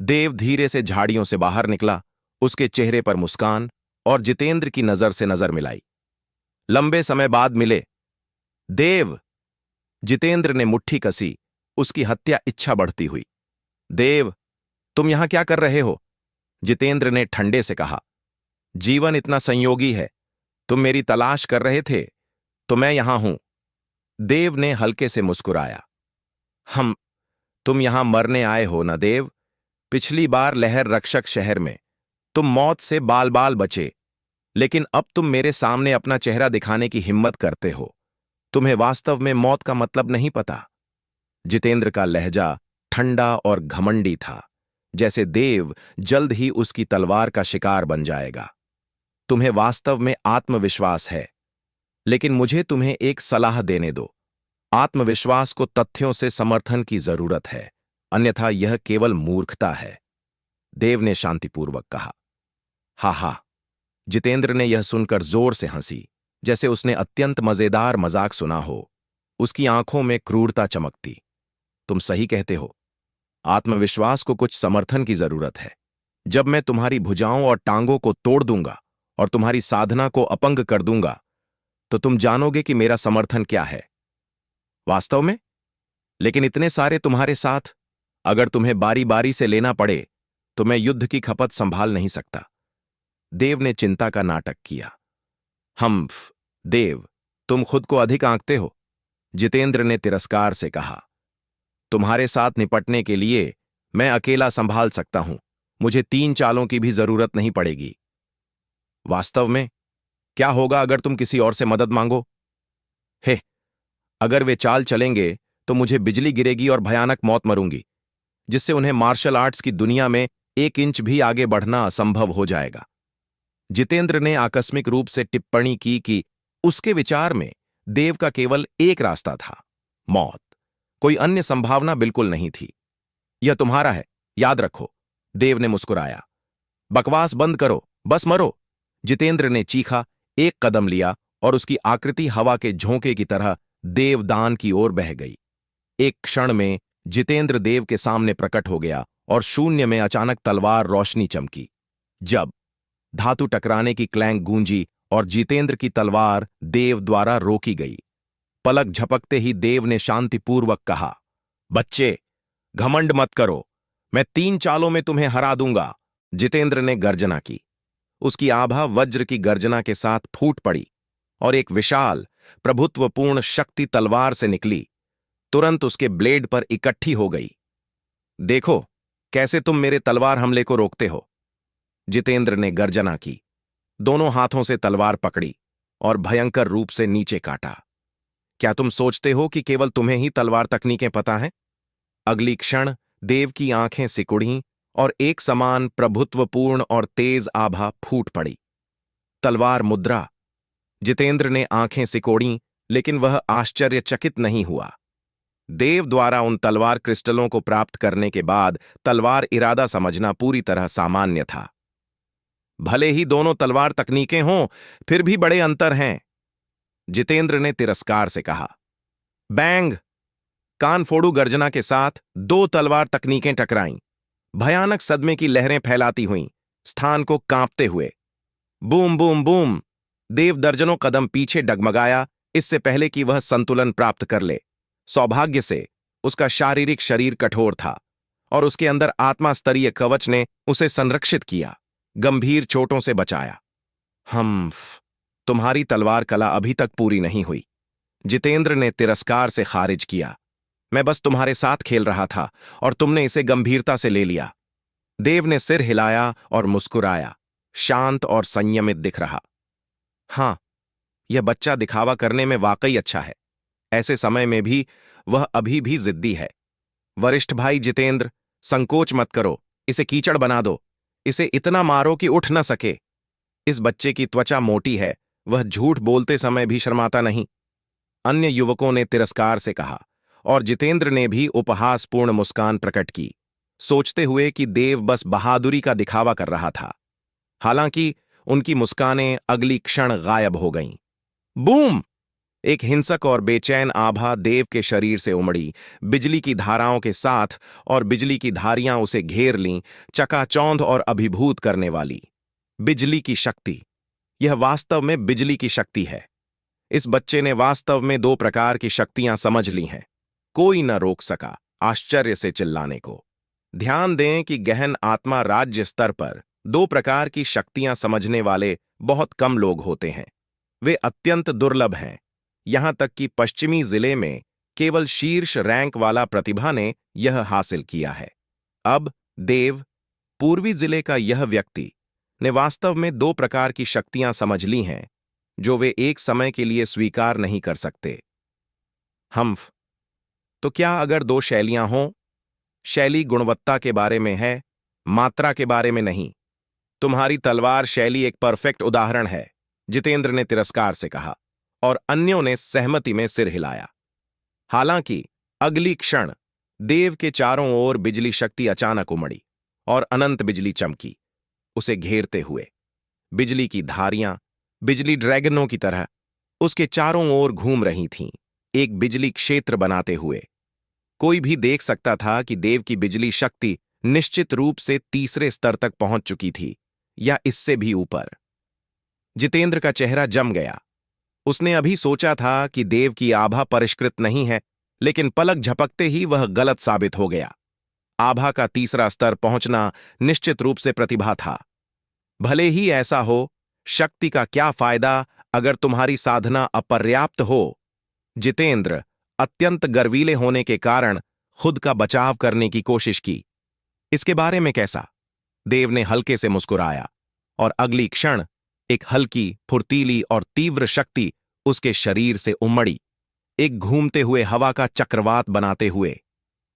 देव धीरे से झाड़ियों से बाहर निकला, उसके चेहरे पर मुस्कान, और जितेंद्र की नजर से नजर मिलाई। लंबे समय बाद मिले। देव! जितेंद्र ने मुट्ठी कसी, उसकी हत्या इच्छा बढ़ती हुई। देव, तुम यहां क्या कर रहे हो? जितेंद्र ने ठंडे से कहा। जीवन इतना संयोगी है, तुम मेरी तलाश कर रहे थे तो मैं यहां हूं। देव ने हल्के से मुस्कुराया। तुम यहां मरने आए हो ना देव? पिछली बार लहर रक्षक शहर में तुम मौत से बाल बाल बचे, लेकिन अब तुम मेरे सामने अपना चेहरा दिखाने की हिम्मत करते हो। तुम्हें वास्तव में मौत का मतलब नहीं पता। जितेंद्र का लहजा ठंडा और घमंडी था, जैसे देव जल्द ही उसकी तलवार का शिकार बन जाएगा। तुम्हें वास्तव में आत्मविश्वास है, लेकिन मुझे तुम्हें एक सलाह देने दो। आत्मविश्वास को तथ्यों से समर्थन की जरूरत है, अन्यथा यह केवल मूर्खता है। देव ने शांतिपूर्वक कहा। हा हा। जितेंद्र ने यह सुनकर जोर से हंसी, जैसे उसने अत्यंत मजेदार मजाक सुना हो। उसकी आंखों में क्रूरता चमकती। तुम सही कहते हो। आत्मविश्वास को कुछ समर्थन की जरूरत है। जब मैं तुम्हारी भुजाओं और टांगों को तोड़ दूंगा और तुम्हारी साधना को अपंग कर दूंगा, तो तुम जानोगे कि मेरा समर्थन क्या है। वास्तव में? लेकिन इतने सारे तुम्हारे साथ, अगर तुम्हें बारी बारी से लेना पड़े तो मैं युद्ध की खपत संभाल नहीं सकता। देव ने चिंता का नाटक किया। हम्फ, देव, तुम खुद को अधिक आंकते हो। जितेंद्र ने तिरस्कार से कहा। तुम्हारे साथ निपटने के लिए मैं अकेला संभाल सकता हूं। मुझे 3 चालों की भी जरूरत नहीं पड़ेगी। वास्तव में? क्या होगा अगर तुम किसी और से मदद मांगो? हे, अगर वे चाल चलेंगे तो मुझे बिजली गिरेगी और भयानक मौत मरूंगी, जिससे उन्हें मार्शल आर्ट्स की दुनिया में 1 इंच भी आगे बढ़ना असंभव हो जाएगा। जितेंद्र ने आकस्मिक रूप से टिप्पणी की कि उसके विचार में देव का केवल एक रास्ता था, मौत। कोई अन्य संभावना बिल्कुल नहीं थी। यह तुम्हारा है, याद रखो। देव ने मुस्कुराया। बकवास बंद करो, बस मरो। जितेंद्र ने चीखा, एक कदम लिया और उसकी आकृति हवा के झोंके की तरह देवदान की ओर बह गई। एक क्षण में जितेंद्र देव के सामने प्रकट हो गया और शून्य में अचानक तलवार रोशनी चमकी। जब धातु टकराने की क्लैंक गूंजी और जितेंद्र की तलवार देव द्वारा रोकी गई। पलक झपकते ही देव ने शांतिपूर्वक कहा, बच्चे, घमंड मत करो। मैं 3 चालों में तुम्हें हरा दूंगा। जितेंद्र ने गर्जना की। उसकी आभा वज्र की गर्जना के साथ फूट पड़ी और एक विशाल, प्रभुत्वपूर्ण शक्ति तलवार से निकली, तुरंत उसके ब्लेड पर इकट्ठी हो गई। देखो कैसे तुम मेरे तलवार हमले को रोकते हो। जितेंद्र ने गर्जना की, दोनों हाथों से तलवार पकड़ी और भयंकर रूप से नीचे काटा। क्या तुम सोचते हो कि केवल तुम्हें ही तलवार तकनीकें पता हैं? अगली क्षण देव की आंखें सिकुड़ीं और एक समान प्रभुत्वपूर्ण और तेज आभा फूट पड़ी। तलवार मुद्रा। जितेंद्र ने आंखें सिकोड़ीं, लेकिन वह आश्चर्यचकित नहीं हुआ। देव द्वारा उन तलवार क्रिस्टलों को प्राप्त करने के बाद तलवार इरादा समझना पूरी तरह सामान्य था। भले ही दोनों तलवार तकनीकें हों, फिर भी बड़े अंतर हैं। जितेंद्र ने तिरस्कार से कहा। बैंग! कान फोड़ू गर्जना के साथ 2 तलवार तकनीकें टकराईं, भयानक सदमे की लहरें फैलाती हुईं, स्थान को कांपते हुए। Boom boom boom! देव दर्जनों कदम पीछे डगमगाया, इससे पहले कि वह संतुलन प्राप्त कर ले। सौभाग्य से उसका शारीरिक शरीर कठोर था और उसके अंदर आत्मा स्तरीय कवच ने उसे संरक्षित किया, गंभीर चोटों से बचाया। हम्फ, तुम्हारी तलवार कला अभी तक पूरी नहीं हुई। जितेंद्र ने तिरस्कार से खारिज किया। मैं बस तुम्हारे साथ खेल रहा था और तुमने इसे गंभीरता से ले लिया। देव ने सिर हिलाया और मुस्कुराया, शांत और संयमित दिख रहा। हां, यह बच्चा दिखावा करने में वाकई अच्छा है। ऐसे समय में भी वह अभी भी जिद्दी है। वरिष्ठ भाई जितेंद्र, संकोच मत करो, इसे कीचड़ बना दो। इसे इतना मारो कि उठ न सके। इस बच्चे की त्वचा मोटी है, वह झूठ बोलते समय भी शर्माता नहीं। अन्य युवकों ने तिरस्कार से कहा और जितेंद्र ने भी उपहासपूर्ण मुस्कान प्रकट की, सोचते हुए कि देव बस बहादुरी का दिखावा कर रहा था। हालांकि उनकी मुस्कानें अगली क्षण गायब हो गईं। बूम! एक हिंसक और बेचैन आभा देव के शरीर से उमड़ी, बिजली की धाराओं के साथ, और बिजली की धारियां उसे घेर लीं, चकाचौंध और अभिभूत करने वाली। बिजली की शक्ति। यह वास्तव में बिजली की शक्ति है। इस बच्चे ने वास्तव में 2 प्रकार की शक्तियां समझ ली हैं। कोई न रोक सका आश्चर्य से चिल्लाने को। ध्यान दें कि गहन आत्मा राज्य स्तर पर 2 प्रकार की शक्तियां समझने वाले बहुत कम लोग होते हैं। वे अत्यंत दुर्लभ हैं। यहां तक कि पश्चिमी जिले में केवल शीर्ष रैंक वाला प्रतिभा ने यह हासिल किया है। अब देव, पूर्वी जिले का यह व्यक्ति, ने वास्तव में 2 प्रकार की शक्तियां समझ ली हैं, जो वे एक समय के लिए स्वीकार नहीं कर सकते। हम्फ, तो क्या अगर 2 शैलियां हों? शैली गुणवत्ता के बारे में है, मात्रा के बारे में नहीं। तुम्हारी तलवार शैली एक परफेक्ट उदाहरण है, जितेंद्र ने तिरस्कार से कहा, और अन्यों ने सहमति में सिर हिलाया। हालांकि अगली क्षण देव के चारों ओर बिजली शक्ति अचानक उमड़ी और अनंत बिजली चमकी, उसे घेरते हुए। बिजली की धारियां बिजली ड्रैगनों की तरह उसके चारों ओर घूम रही थीं, एक बिजली क्षेत्र बनाते हुए। कोई भी देख सकता था कि देव की बिजली शक्ति निश्चित रूप से तीसरे स्तर तक पहुंच चुकी थी, या इससे भी ऊपर। जितेंद्र का चेहरा जम गया। उसने अभी सोचा था कि देव की आभा परिष्कृत नहीं है, लेकिन पलक झपकते ही वह गलत साबित हो गया। आभा का तीसरा स्तर पहुंचना निश्चित रूप से प्रतिभा था। भले ही ऐसा हो, शक्ति का क्या फायदा अगर तुम्हारी साधना अपर्याप्त हो। जितेंद्र अत्यंत गर्वीले होने के कारण खुद का बचाव करने की कोशिश की। इसके बारे में कैसा? देव ने हल्के से मुस्कुराया और अगली क्षण एक हल्की, फुर्तीली और तीव्र शक्ति उसके शरीर से उमड़ी, एक घूमते हुए हवा का चक्रवात बनाते हुए।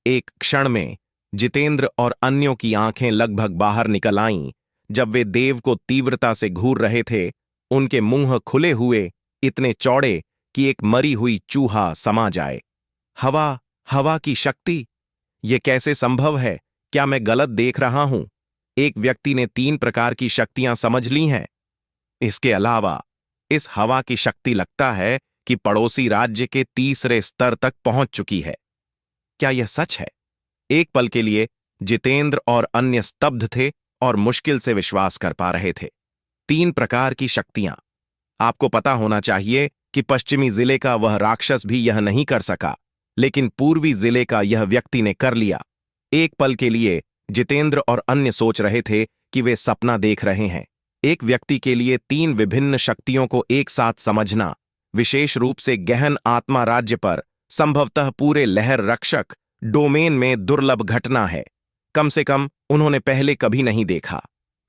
एक क्षण में जितेंद्र और अन्यों की आंखें लगभग बाहर निकल आईं जब वे देव को तीव्रता से घूर रहे थे। उनके मुंह खुले हुए, इतने चौड़े कि एक मरी हुई चूहा समा जाए। हवा, हवा की शक्ति? यह कैसे संभव है? क्या मैं गलत देख रहा हूं? एक व्यक्ति ने 3 प्रकार की शक्तियां समझ ली हैं। इसके अलावा इस हवा की शक्ति लगता है कि पड़ोसी राज्य के तीसरे स्तर तक पहुंच चुकी है। क्या यह सच है? एक पल के लिए जितेंद्र और अन्य स्तब्ध थे और मुश्किल से विश्वास कर पा रहे थे। 3 प्रकार की शक्तियां। आपको पता होना चाहिए कि पश्चिमी जिले का वह राक्षस भी यह नहीं कर सका, लेकिन पूर्वी जिले का यह व्यक्ति ने कर लिया। एक पल के लिए जितेंद्र और अन्य सोच रहे थे कि वे सपना देख रहे हैं। एक व्यक्ति के लिए 3 विभिन्न शक्तियों को एक साथ समझना, विशेष रूप से गहन आत्मा राज्य पर, संभवतः पूरे लहर रक्षक डोमेन में दुर्लभ घटना है। कम से कम उन्होंने पहले कभी नहीं देखा।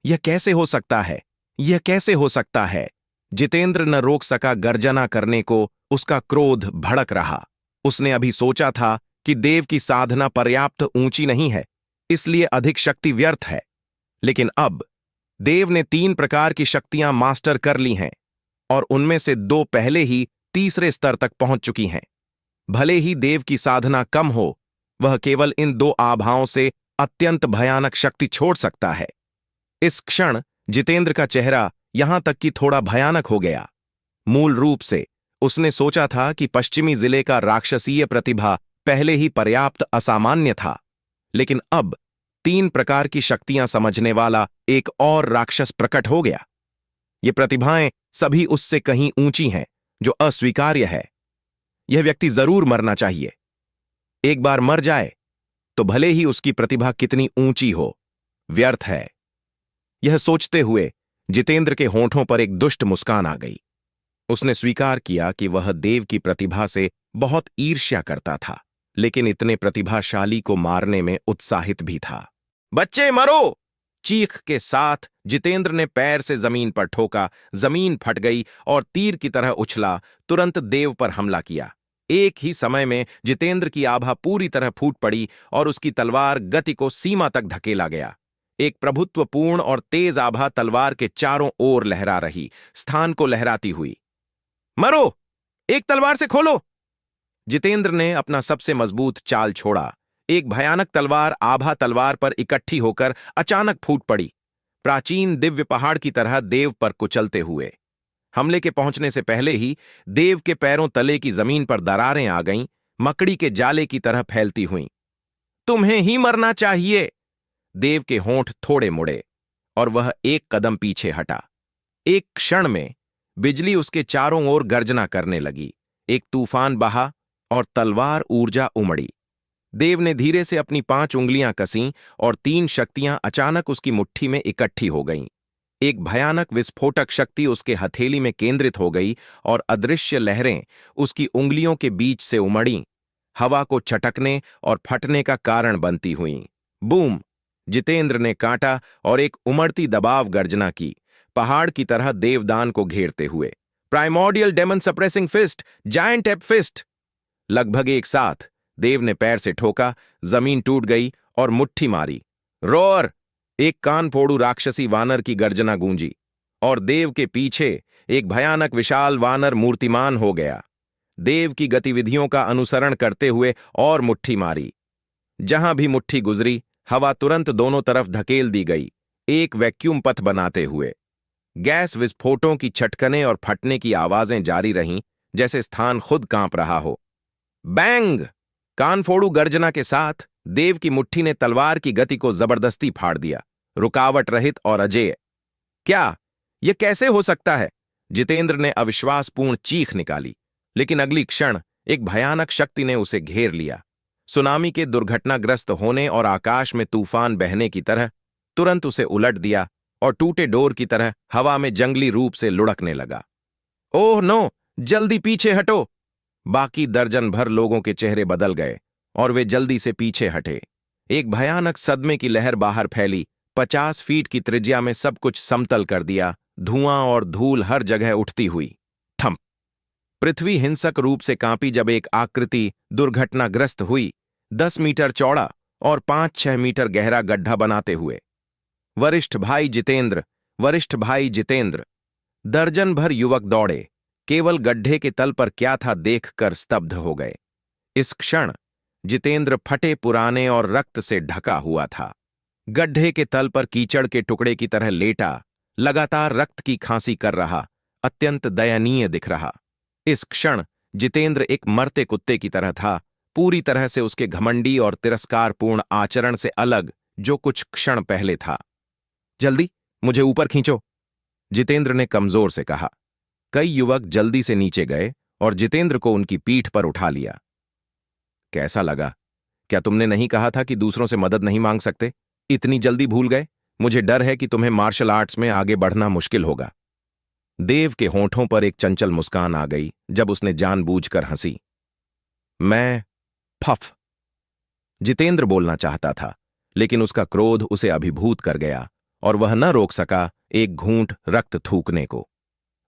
यह कैसे हो सकता है? यह कैसे हो सकता है? जितेंद्र न रोक सका गर्जना करने को। उसका क्रोध भड़क रहा। उसने अभी सोचा था कि देव की साधना पर्याप्त ऊंची नहीं है, इसलिए अधिक शक्ति व्यर्थ है। लेकिन अब देव ने 3 प्रकार की शक्तियां मास्टर कर ली हैं और उनमें से 2 पहले ही तीसरे स्तर तक पहुंच चुकी हैं। भले ही देव की साधना कम हो, वह केवल इन 2 आभाओं से अत्यंत भयानक शक्ति छोड़ सकता है। इस क्षण जितेंद्र का चेहरा यहां तक कि थोड़ा भयानक हो गया। मूल रूप से उसने सोचा था कि पश्चिमी जिले का राक्षसीय प्रतिभा पहले ही पर्याप्त असामान्य था, लेकिन अब 3 प्रकार की शक्तियां समझने वाला एक और राक्षस प्रकट हो गया। ये प्रतिभाएं सभी उससे कहीं ऊंची हैं, जो अस्वीकार्य है। यह व्यक्ति जरूर मरना चाहिए। एक बार मर जाए तो भले ही उसकी प्रतिभा कितनी ऊंची हो, व्यर्थ है। यह सोचते हुए जितेंद्र के होंठों पर एक दुष्ट मुस्कान आ गई। उसने स्वीकार किया कि वह देव की प्रतिभा से बहुत ईर्ष्या करता था, लेकिन इतने प्रतिभाशाली को मारने में उत्साहित भी था। बच्चे मरो! चीख के साथ जितेंद्र ने पैर से जमीन पर ठोका। जमीन फट गई और तीर की तरह उछला, तुरंत देव पर हमला किया। एक ही समय में जितेंद्र की आभा पूरी तरह फूट पड़ी और उसकी तलवार गति को सीमा तक धकेला गया। एक प्रभुत्वपूर्ण और तेज आभा तलवार के चारों ओर लहरा रही, स्थान को लहराती हुई। मरो! एक तलवार से खोलो! जितेंद्र ने अपना सबसे मजबूत चाल छोड़ा। एक भयानक तलवार आभा तलवार पर इकट्ठी होकर अचानक फूट पड़ी, प्राचीन दिव्य पहाड़ की तरह देव पर कुचलते हुए। हमले के पहुंचने से पहले ही देव के पैरों तले की जमीन पर दरारें आ गईं, मकड़ी के जाले की तरह फैलती हुईं। तुम्हें ही मरना चाहिए! देव के होंठ थोड़े मुड़े और वह एक कदम पीछे हटा। एक क्षण में बिजली उसके चारों ओर गर्जना करने लगी। एक तूफान बहा और तलवार ऊर्जा उमड़ी। देव ने धीरे से अपनी 5 उंगलियां कसीं और 3 शक्तियां अचानक उसकी मुट्ठी में इकट्ठी हो गईं। एक भयानक विस्फोटक शक्ति उसके हथेली में केंद्रित हो गई और अदृश्य लहरें उसकी उंगलियों के बीच से उमड़ीं, हवा को छटकने और फटने का कारण बनती हुईं। बूम! जितेंद्र ने काटा और एक उमड़ती दबाव गर्जना की, पहाड़ की तरह देवदान को घेरते हुए। Primordial demon suppressing fist, giant ape fist! लगभग एक साथ देव ने पैर से ठोका, जमीन टूट गई और मुट्ठी मारी। रोर! एक कान फोड़ू राक्षसी वानर की गर्जना गूंजी और देव के पीछे एक भयानक विशाल वानर मूर्तिमान हो गया। देव की गतिविधियों का अनुसरण करते हुए और मुट्ठी मारी। जहां भी मुट्ठी गुजरी, हवा तुरंत दोनों तरफ धकेल दी गई, एक वैक्यूम पथ बनाते हुए। गैस विस्फोटों की छटकने और फटने की आवाजें जारी रहीं, जैसे स्थान खुद कांप रहा हो। बैंग! कानफोड़ू गर्जना के साथ देव की मुट्ठी ने तलवार की गति को जबरदस्ती फाड़ दिया, रुकावट रहित और अजेय। क्या यह कैसे हो सकता है? जितेंद्र ने अविश्वासपूर्ण चीख निकाली, लेकिन अगली क्षण एक भयानक शक्ति ने उसे घेर लिया। सुनामी के दुर्घटनाग्रस्त होने और आकाश में तूफान बहने की तरह तुरंत उसे उलट दिया और टूटे डोर की तरह हवा में जंगली रूप से लुढ़कने लगा। Oh no! जल्दी पीछे हटो! बाकी दर्जन भर लोगों के चेहरे बदल गए और वे जल्दी से पीछे हटे। एक भयानक सदमे की लहर बाहर फैली, 50 फीट की त्रिज्या में सब कुछ समतल कर दिया, धुआं और धूल हर जगह उठती हुई। थम! पृथ्वी हिंसक रूप से कांपी जब एक आकृति दुर्घटनाग्रस्त हुई, 10 मीटर चौड़ा और 5-6 मीटर गहरा गड्ढा बनाते हुए। वरिष्ठ भाई जितेंद्र, वरिष्ठ भाई जितेंद्र! दर्जन भर युवक दौड़े, केवल गड्ढे के तल पर क्या था देखकर स्तब्ध हो गए। इस क्षण जितेंद्र फटे पुराने और रक्त से ढका हुआ था। गड्ढे के तल पर कीचड़ के टुकड़े की तरह लेटा, लगातार रक्त की खांसी कर रहा, अत्यंत दयनीय दिख रहा। इस क्षण जितेंद्र एक मरते कुत्ते की तरह था, पूरी तरह से उसके घमंडी और तिरस्कारपूर्ण आचरण से अलग जो कुछ क्षण पहले था। जल्दी मुझे ऊपर खींचो, जितेंद्र ने कमजोर से कहा। कई युवक जल्दी से नीचे गए और जितेंद्र को उनकी पीठ पर उठा लिया। कैसा लगा? क्या तुमने नहीं कहा था कि दूसरों से मदद नहीं मांग सकते? इतनी जल्दी भूल गए? मुझे डर है कि तुम्हें मार्शल आर्ट्स में आगे बढ़ना मुश्किल होगा। देव के होंठों पर एक चंचल मुस्कान आ गई जब उसने जानबूझकर हंसी। मैं फफ! जितेंद्र बोलना चाहता था, लेकिन उसका क्रोध उसे अभिभूत कर गया और वह न रोक सका एक घूंट रक्त थूकने को।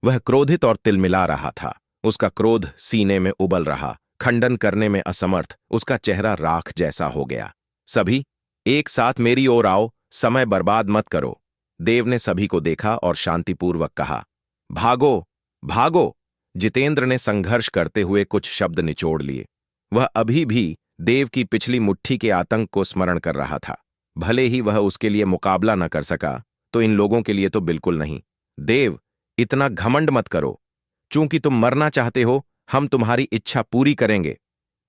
वह क्रोधित और तिलमिला रहा था, उसका क्रोध सीने में उबल रहा, खंडन करने में असमर्थ, उसका चेहरा राख जैसा हो गया। सभी एक साथ मेरी ओर आओ, समय बर्बाद मत करो, देव ने सभी को देखा और शांतिपूर्वक कहा। भागो, भागो! जितेंद्र ने संघर्ष करते हुए कुछ शब्द निचोड़ लिए। वह अभी भी देव की पिछली मुट्ठी के आतंक को स्मरण कर रहा था। भले ही वह उसके लिए मुकाबला न कर सका, तो इन लोगों के लिए तो बिल्कुल नहीं। देव, इतना घमंड मत करो। चूंकि तुम मरना चाहते हो, हम तुम्हारी इच्छा पूरी करेंगे,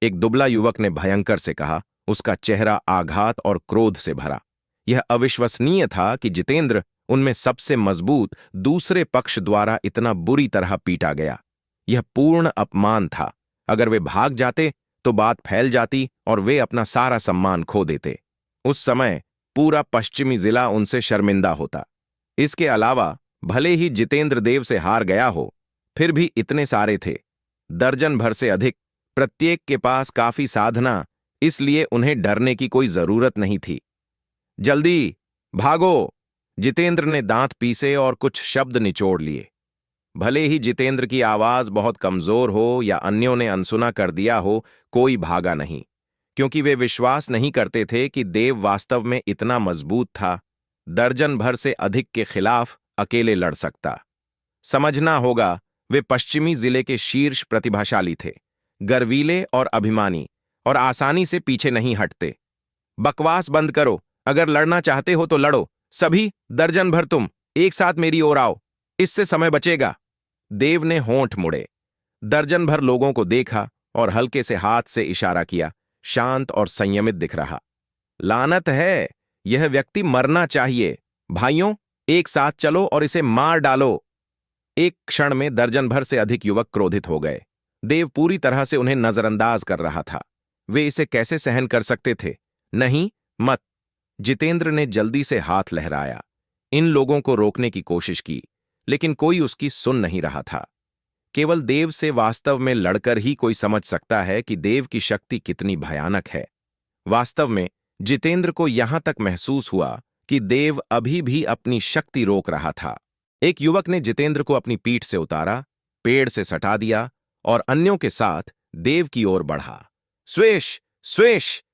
एक दुबला युवक ने भयंकर से कहा, उसका चेहरा आघात और क्रोध से भरा। यह अविश्वसनीय था कि जितेंद्र, उनमें सबसे मजबूत, दूसरे पक्ष द्वारा इतना बुरी तरह पीटा गया। यह पूर्ण अपमान था। अगर वे भाग जाते तो बात फैल जाती और वे अपना सारा सम्मान खो देते। उस समय पूरा पश्चिमी जिला उनसे शर्मिंदा होता। इसके अलावा भले ही जितेंद्र देव से हार गया हो, फिर भी इतने सारे थे, दर्जन भर से अधिक, प्रत्येक के पास काफी साधना, इसलिए उन्हें डरने की कोई जरूरत नहीं थी। जल्दी भागो! जितेंद्र ने दांत पीसे और कुछ शब्द निचोड़ लिए। भले ही जितेंद्र की आवाज बहुत कमजोर हो या अन्यों ने अनसुना कर दिया हो, कोई भागा नहीं, क्योंकि वे विश्वास नहीं करते थे कि देव वास्तव में इतना मजबूत था, दर्जन भर से अधिक के खिलाफ अकेले लड़ सकता। समझना होगा, वे पश्चिमी जिले के शीर्ष प्रतिभाशाली थे, गर्वीले और अभिमानी, और आसानी से पीछे नहीं हटते। बकवास बंद करो, अगर लड़ना चाहते हो तो लड़ो। सभी दर्जन भर तुम एक साथ मेरी ओर आओ, इससे समय बचेगा। देव ने होंठ मुड़े, दर्जन भर लोगों को देखा और हल्के से हाथ से इशारा किया। शांत और संयमित दिख रहा। लानत है, यह व्यक्ति मरना चाहिए। भाइयों, एक साथ चलो और इसे मार डालो। एक क्षण में दर्जन भर से अधिक युवक क्रोधित हो गए। देव पूरी तरह से उन्हें नजरअंदाज कर रहा था। वे इसे कैसे सहन कर सकते थे? नहीं, मत! जितेंद्र ने जल्दी से हाथ लहराया, इन लोगों को रोकने की कोशिश की, लेकिन कोई उसकी सुन नहीं रहा था। केवल देव से वास्तव में लड़कर ही कोई समझ सकता है कि देव की शक्ति कितनी भयानक है। वास्तव में जितेंद्र को यहां तक महसूस हुआ कि देव अभी भी अपनी शक्ति रोक रहा था। एक युवक ने जितेंद्र को अपनी पीठ से उतारा, पेड़ से सटा दिया और अन्यों के साथ देव की ओर बढ़ा। स्वेश! स्वेश!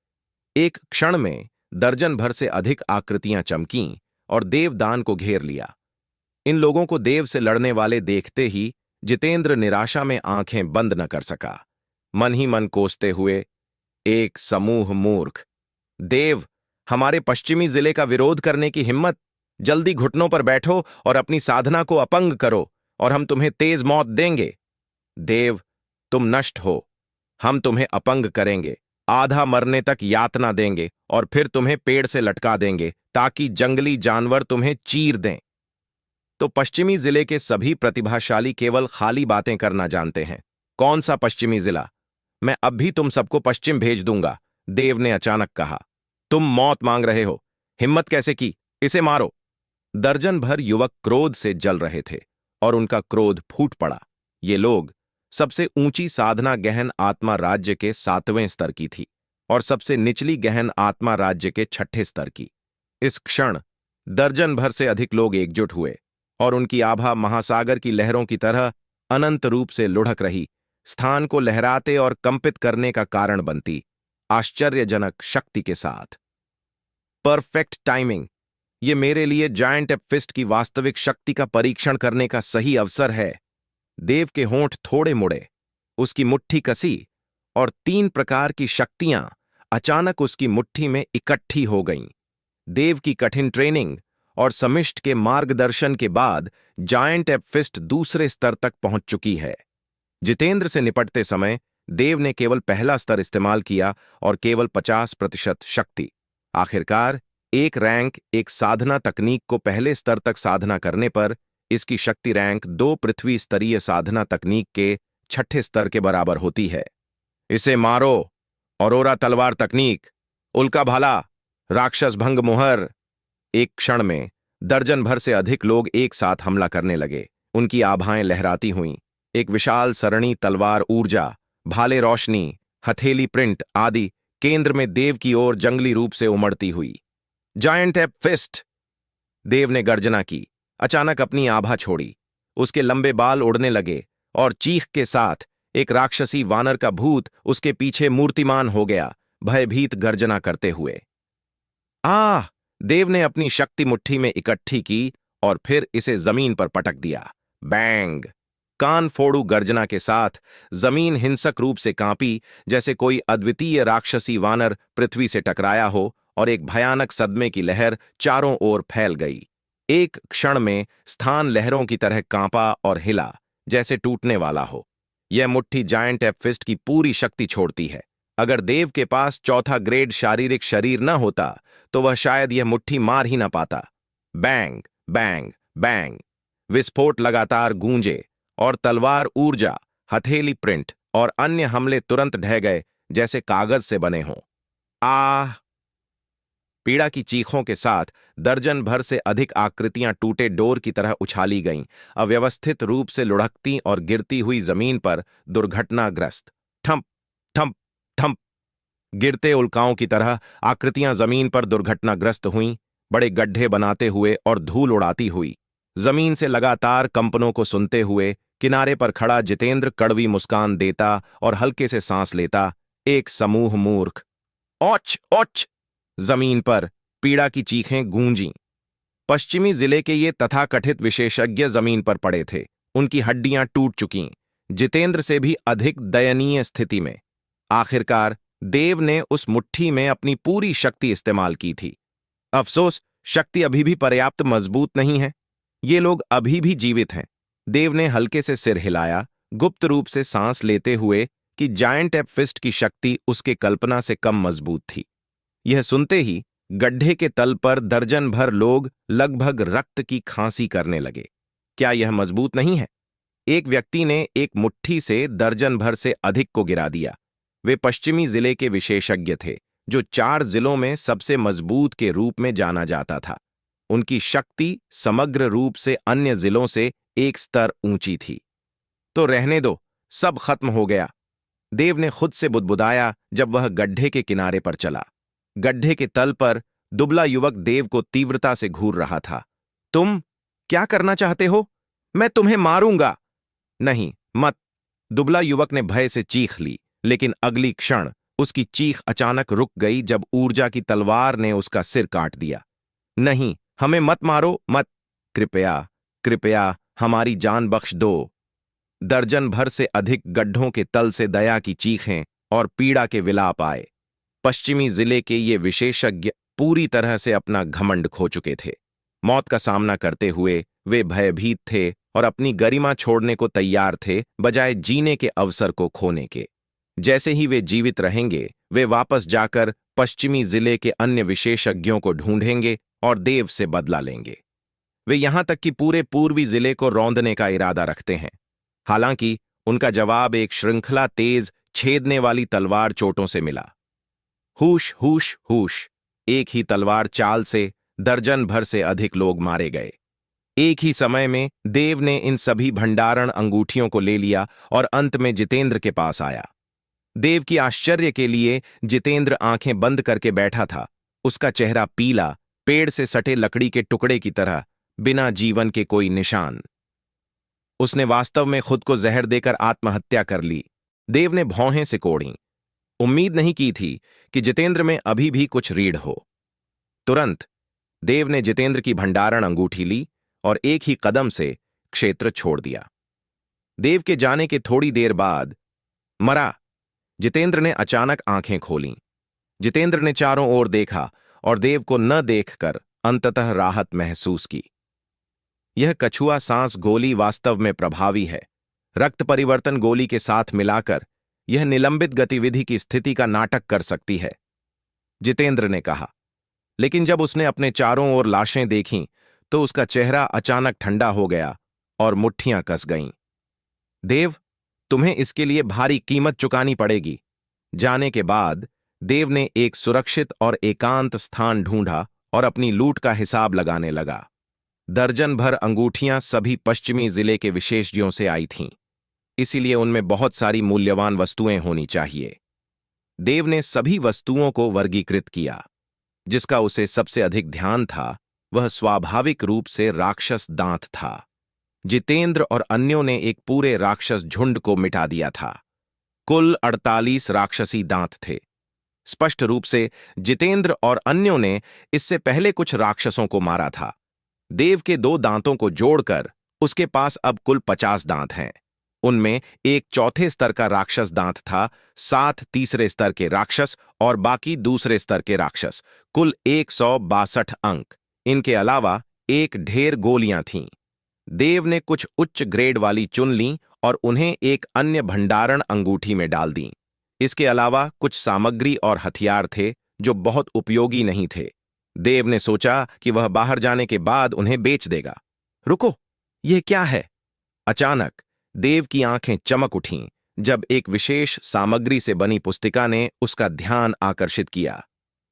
एक क्षण में दर्जन भर से अधिक आकृतियां चमकीं और देवदान को घेर लिया। इन लोगों को देव से लड़ने वाले देखते ही जितेंद्र निराशा में आंखें बंद न कर सका। मन ही मन कोसते हुए, एक समूह मूर्ख। देव, हमारे पश्चिमी जिले का विरोध करने की हिम्मत? जल्दी घुटनों पर बैठो और अपनी साधना को अपंग करो और हम तुम्हें तेज मौत देंगे। देव, तुम नष्ट हो। हम तुम्हें अपंग करेंगे, आधा मरने तक यातना देंगे और फिर तुम्हें पेड़ से लटका देंगे ताकि जंगली जानवर तुम्हें चीर दें। तो पश्चिमी जिले के सभी प्रतिभाशाली केवल खाली बातें करना जानते हैं। कौन सा पश्चिमी जिला? मैं अब भी तुम सबको पश्चिम भेज दूंगा, देव ने अचानक कहा। तुम मौत मांग रहे हो? हिम्मत कैसे की? इसे मारो। दर्जन भर युवक क्रोध से जल रहे थे और उनका क्रोध फूट पड़ा। ये लोग सबसे ऊंची साधना गहन आत्मा राज्य के 7वें स्तर की थी और सबसे निचली गहन आत्मा राज्य के 6ठे स्तर की। इस क्षण दर्जन भर से अधिक लोग एकजुट हुए और उनकी आभा महासागर की लहरों की तरह अनंत रूप से लुढ़क रही, स्थान को लहराते और कंपित करने का कारण बनती, आश्चर्यजनक शक्ति के साथ। Perfect timing. ये मेरे लिए जायंट फिस्ट की वास्तविक शक्ति का परीक्षण करने का सही अवसर है। देव के होंठ थोड़े मुड़े, उसकी मुट्ठी कसी और 3 प्रकार की शक्तियां अचानक उसकी मुट्ठी में इकट्ठी हो गईं। देव की कठिन ट्रेनिंग और समिष्ट के मार्गदर्शन के बाद जायंट फिस्ट दूसरे स्तर तक पहुंच चुकी है। जितेंद्र से निपटते समय देव ने केवल पहला स्तर इस्तेमाल किया और केवल 50% शक्ति। आखिरकार एक रैंक एक साधना तकनीक को पहले स्तर तक साधना करने पर इसकी शक्ति रैंक 2 पृथ्वी स्तरीय साधना तकनीक के 6ठे स्तर के बराबर होती है। इसे मारो। औरोरा तलवार तकनीक, उल्का भाला, राक्षस भंग मुहर। एक क्षण में दर्जन भर से अधिक लोग एक साथ हमला करने लगे। उनकी आभाएं लहराती हुईं। एक विशाल सरणी तलवार ऊर्जा, भाले रोशनी, हथेली प्रिंट आदि केंद्र में देव की ओर जंगली रूप से उमड़ती हुई। Giant fist! देव ने गर्जना की। अचानक अपनी आभा छोड़ी, उसके लंबे बाल उड़ने लगे और चीख के साथ एक राक्षसी वानर का भूत उसके पीछे मूर्तिमान हो गया, भयभीत गर्जना करते हुए। आह! देव ने अपनी शक्ति मुट्ठी में इकट्ठी की और फिर इसे जमीन पर पटक दिया। बैंग! कान फोड़ू गर्जना के साथ जमीन हिंसक रूप से कांपी, जैसे कोई अद्वितीय राक्षसी वानर पृथ्वी से टकराया हो और एक भयानक सदमे की लहर चारों ओर फैल गई। एक क्षण में स्थान लहरों की तरह कांपा और हिला, जैसे टूटने वाला हो। यह मुट्ठी जायंट फिस्ट की पूरी शक्ति छोड़ती है। अगर देव के पास 4था ग्रेड शारीरिक शरीर न होता तो वह शायद यह मुट्ठी मार ही न पाता। Bang bang bang! विस्फोट लगातार गूंजे और तलवार ऊर्जा, हथेली प्रिंट और अन्य हमले तुरंत ढह गए जैसे कागज से बने हों। आह! पीड़ा की चीखों के साथ दर्जन भर से अधिक आकृतियां टूटे डोर की तरह उछाली गईं, अव्यवस्थित रूप से लुढ़कती और गिरती हुई जमीन पर दुर्घटनाग्रस्त। ठंप ठंप ठंप! गिरते उल्काओं की तरह आकृतियां जमीन पर दुर्घटनाग्रस्त हुईं, बड़े गड्ढे बनाते हुए और धूल उड़ाती हुई। जमीन से लगातार कंपनों को सुनते हुए किनारे पर खड़ा जितेंद्र कड़वी मुस्कान देता और हल्के से सांस लेता। एक समूह मूर्ख। औच औच! जमीन पर पीड़ा की चीखें गूंजीं। पश्चिमी जिले के ये तथाकथित विशेषज्ञ जमीन पर पड़े थे, उनकी हड्डियां टूट चुकीं, जितेंद्र से भी अधिक दयनीय स्थिति में। आखिरकार देव ने उस मुट्ठी में अपनी पूरी शक्ति इस्तेमाल की थी। अफसोस, शक्ति अभी भी पर्याप्त मजबूत नहीं है। ये लोग अभी भी जीवित हैं। देव ने हल्के से सिर हिलाया, गुप्त रूप से सांस लेते हुए कि जायंट फिस्ट की शक्ति उसके कल्पना से कम मजबूत थी। यह सुनते ही गड्ढे के तल पर दर्जन भर लोग लगभग रक्त की खांसी करने लगे। क्या यह मजबूत नहीं है? एक व्यक्ति ने एक मुट्ठी से दर्जन भर से अधिक को गिरा दिया। वे पश्चिमी जिले के विशेषज्ञ थे, जो 4 जिलों में सबसे मजबूत के रूप में जाना जाता था। उनकी शक्ति समग्र रूप से अन्य जिलों से एक स्तर ऊंची थी। तो रहने दो, सब खत्म हो गया, देव ने खुद से बुदबुदाया जब वह गड्ढे के किनारे पर चला। गड्ढे के तल पर दुबला युवक देव को तीव्रता से घूर रहा था। तुम क्या करना चाहते हो? मैं तुम्हें मारूंगा। नहीं, मत! दुबला युवक ने भय से चीख ली, लेकिन अगली क्षण उसकी चीख अचानक रुक गई जब ऊर्जा की तलवार ने उसका सिर काट दिया। नहीं, हमें मत मारो, मत! कृपया कृपया हमारी जान बख्श दो। दर्जन भर से अधिक गड्ढों के तल से दया की चीखें और पीड़ा के विलाप आए। पश्चिमी जिले के ये विशेषज्ञ पूरी तरह से अपना घमंड खो चुके थे। मौत का सामना करते हुए वे भयभीत थे और अपनी गरिमा छोड़ने को तैयार थे, बजाय जीने के अवसर को खोने के। जैसे ही वे जीवित रहेंगे, वे वापस जाकर पश्चिमी जिले के अन्य विशेषज्ञों को ढूंढेंगे और देव से बदला लेंगे। वे यहां तक कि पूरे पूर्वी जिले को रौंदने का इरादा रखते हैं। हालांकि उनका जवाब एक श्रृंखला तेज छेदने वाली तलवार चोटों से मिला। हुश हुश हुश, एक ही तलवार चाल से दर्जन भर से अधिक लोग मारे गए। एक ही समय में देव ने इन सभी भंडारण अंगूठियों को ले लिया और अंत में जितेंद्र के पास आया। देव की आश्चर्य के लिए जितेंद्र आंखें बंद करके बैठा था। उसका चेहरा पीला, पेड़ से सटे लकड़ी के टुकड़े की तरह, बिना जीवन के कोई निशान। उसने वास्तव में खुद को जहर देकर आत्महत्या कर ली। देव ने भौहें सिकोड़ी। उम्मीद नहीं की थी कि जितेंद्र में अभी भी कुछ रीढ़ हो। तुरंत देव ने जितेंद्र की भंडारण अंगूठी ली और एक ही कदम से क्षेत्र छोड़ दिया। देव के जाने के थोड़ी देर बाद, मरा, जितेंद्र ने अचानक आंखें खोलीं। जितेंद्र ने चारों ओर देखा और देव को न देखकर अंततः राहत महसूस की। यह कछुआ सांस गोली वास्तव में प्रभावी है। रक्त परिवर्तन गोली के साथ मिलाकर यह निलंबित गतिविधि की स्थिति का नाटक कर सकती है, जितेंद्र ने कहा। लेकिन जब उसने अपने चारों ओर लाशें देखीं, तो उसका चेहरा अचानक ठंडा हो गया और मुट्ठियां कस गईं। देव, तुम्हें इसके लिए भारी कीमत चुकानी पड़ेगी। जाने के बाद देव ने एक सुरक्षित और एकांत स्थान ढूंढा और अपनी लूट का हिसाब लगाने लगा। दर्जन भर अंगूठियां सभी पश्चिमी जिले के विशेषज्ञों से आई थीं, इसीलिए उनमें बहुत सारी मूल्यवान वस्तुएं होनी चाहिए। देव ने सभी वस्तुओं को वर्गीकृत किया। जिसका उसे सबसे अधिक ध्यान था, वह स्वाभाविक रूप से राक्षस दांत था। जितेंद्र और अन्यों ने एक पूरे राक्षस झुंड को मिटा दिया था। कुल 48 राक्षसी दांत थे। स्पष्ट रूप से जितेंद्र और अन्यों ने इससे पहले कुछ राक्षसों को मारा था। देव के 2 दांतों को जोड़कर उसके पास अब कुल 50 दांत हैं। उनमें एक चौथे स्तर का राक्षस दांत था, 7 तीसरे स्तर के राक्षस और बाकी दूसरे स्तर के राक्षस। कुल 162 अंक। इनके अलावा एक ढेर गोलियां थीं। देव ने कुछ उच्च ग्रेड वाली चुन लीं और उन्हें एक अन्य भंडारण अंगूठी में डाल दीं। इसके अलावा कुछ सामग्री और हथियार थे जो बहुत उपयोगी नहीं थे। देव ने सोचा कि वह बाहर जाने के बाद उन्हें बेच देगा। रुको, यह क्या है? अचानक देव की आंखें चमक उठीं जब एक विशेष सामग्री से बनी पुस्तिका ने उसका ध्यान आकर्षित किया।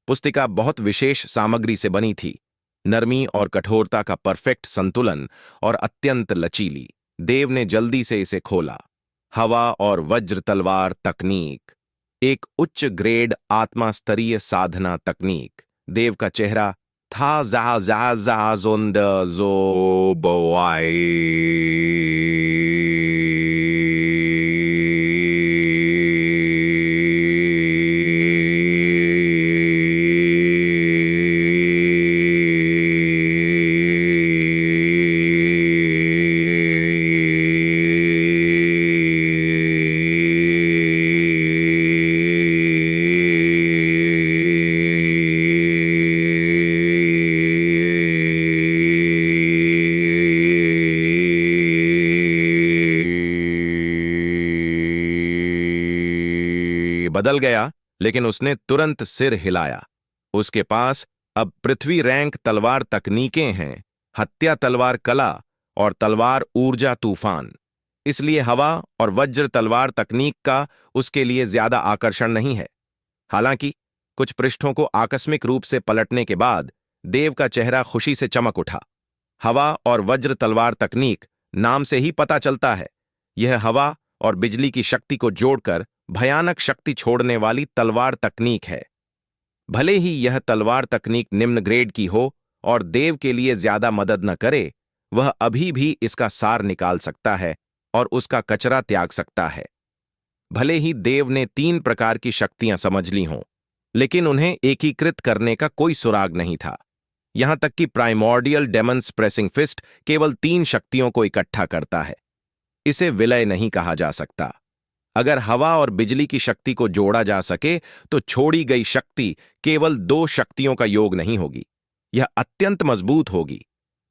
पुस्तिका बहुत विशेष सामग्री से बनी थी, नरमी और कठोरता का परफेक्ट संतुलन और अत्यंत लचीली। देव ने जल्दी से इसे खोला। हवा और वज्र तलवार तकनीक, एक उच्च ग्रेड आत्मा स्तरीय साधना तकनीक। देव का चेहरा था जा जा जा जोंद जो बोआई। बदल गया, लेकिन उसने तुरंत सिर हिलाया। उसके पास अब पृथ्वी रैंक तलवार तकनीकें हैं, हत्या तलवार कला और तलवार ऊर्जा तूफान। इसलिए हवा और वज्र तलवार तकनीक का उसके लिए ज्यादा आकर्षण नहीं है। हालांकि कुछ पृष्ठों को आकस्मिक रूप से पलटने के बाद देव का चेहरा खुशी से चमक उठा। हवा और वज्र तलवार तकनीक नाम से ही पता चलता है, यह हवा और बिजली की शक्ति को जोड़कर भयानक शक्ति छोड़ने वाली तलवार तकनीक है। भले ही यह तलवार तकनीक निम्न ग्रेड की हो और देव के लिए ज्यादा मदद न करे, वह अभी भी इसका सार निकाल सकता है और उसका कचरा त्याग सकता है। भले ही देव ने 3 प्रकार की शक्तियां समझ ली हों, लेकिन उन्हें एकीकृत करने का कोई सुराग नहीं था। यहां तक कि प्राइमॉर्डियल डेमन स्प्रेसिंग फिस्ट केवल 3 शक्तियों को इकट्ठा करता है। इसे विलय नहीं कहा जा सकता। अगर हवा और बिजली की शक्ति को जोड़ा जा सके तो छोड़ी गई शक्ति केवल दो शक्तियों का योग नहीं होगी, यह अत्यंत मजबूत होगी।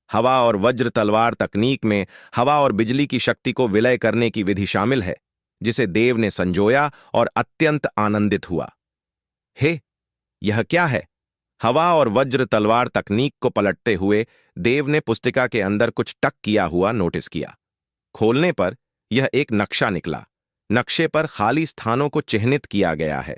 हवा और वज्र तलवार तकनीक में हवा और बिजली की शक्ति को विलय करने की विधि शामिल है, जिसे देव ने संजोया और अत्यंत आनंदित हुआ। हे, यह क्या है? हवा और वज्र तलवार तकनीक को पलटते हुए देव ने पुस्तिका के अंदर कुछ टक किया हुआ नोटिस किया। खोलने पर यह एक नक्शा निकला। नक्शे पर खाली स्थानों को चिह्नित किया गया है।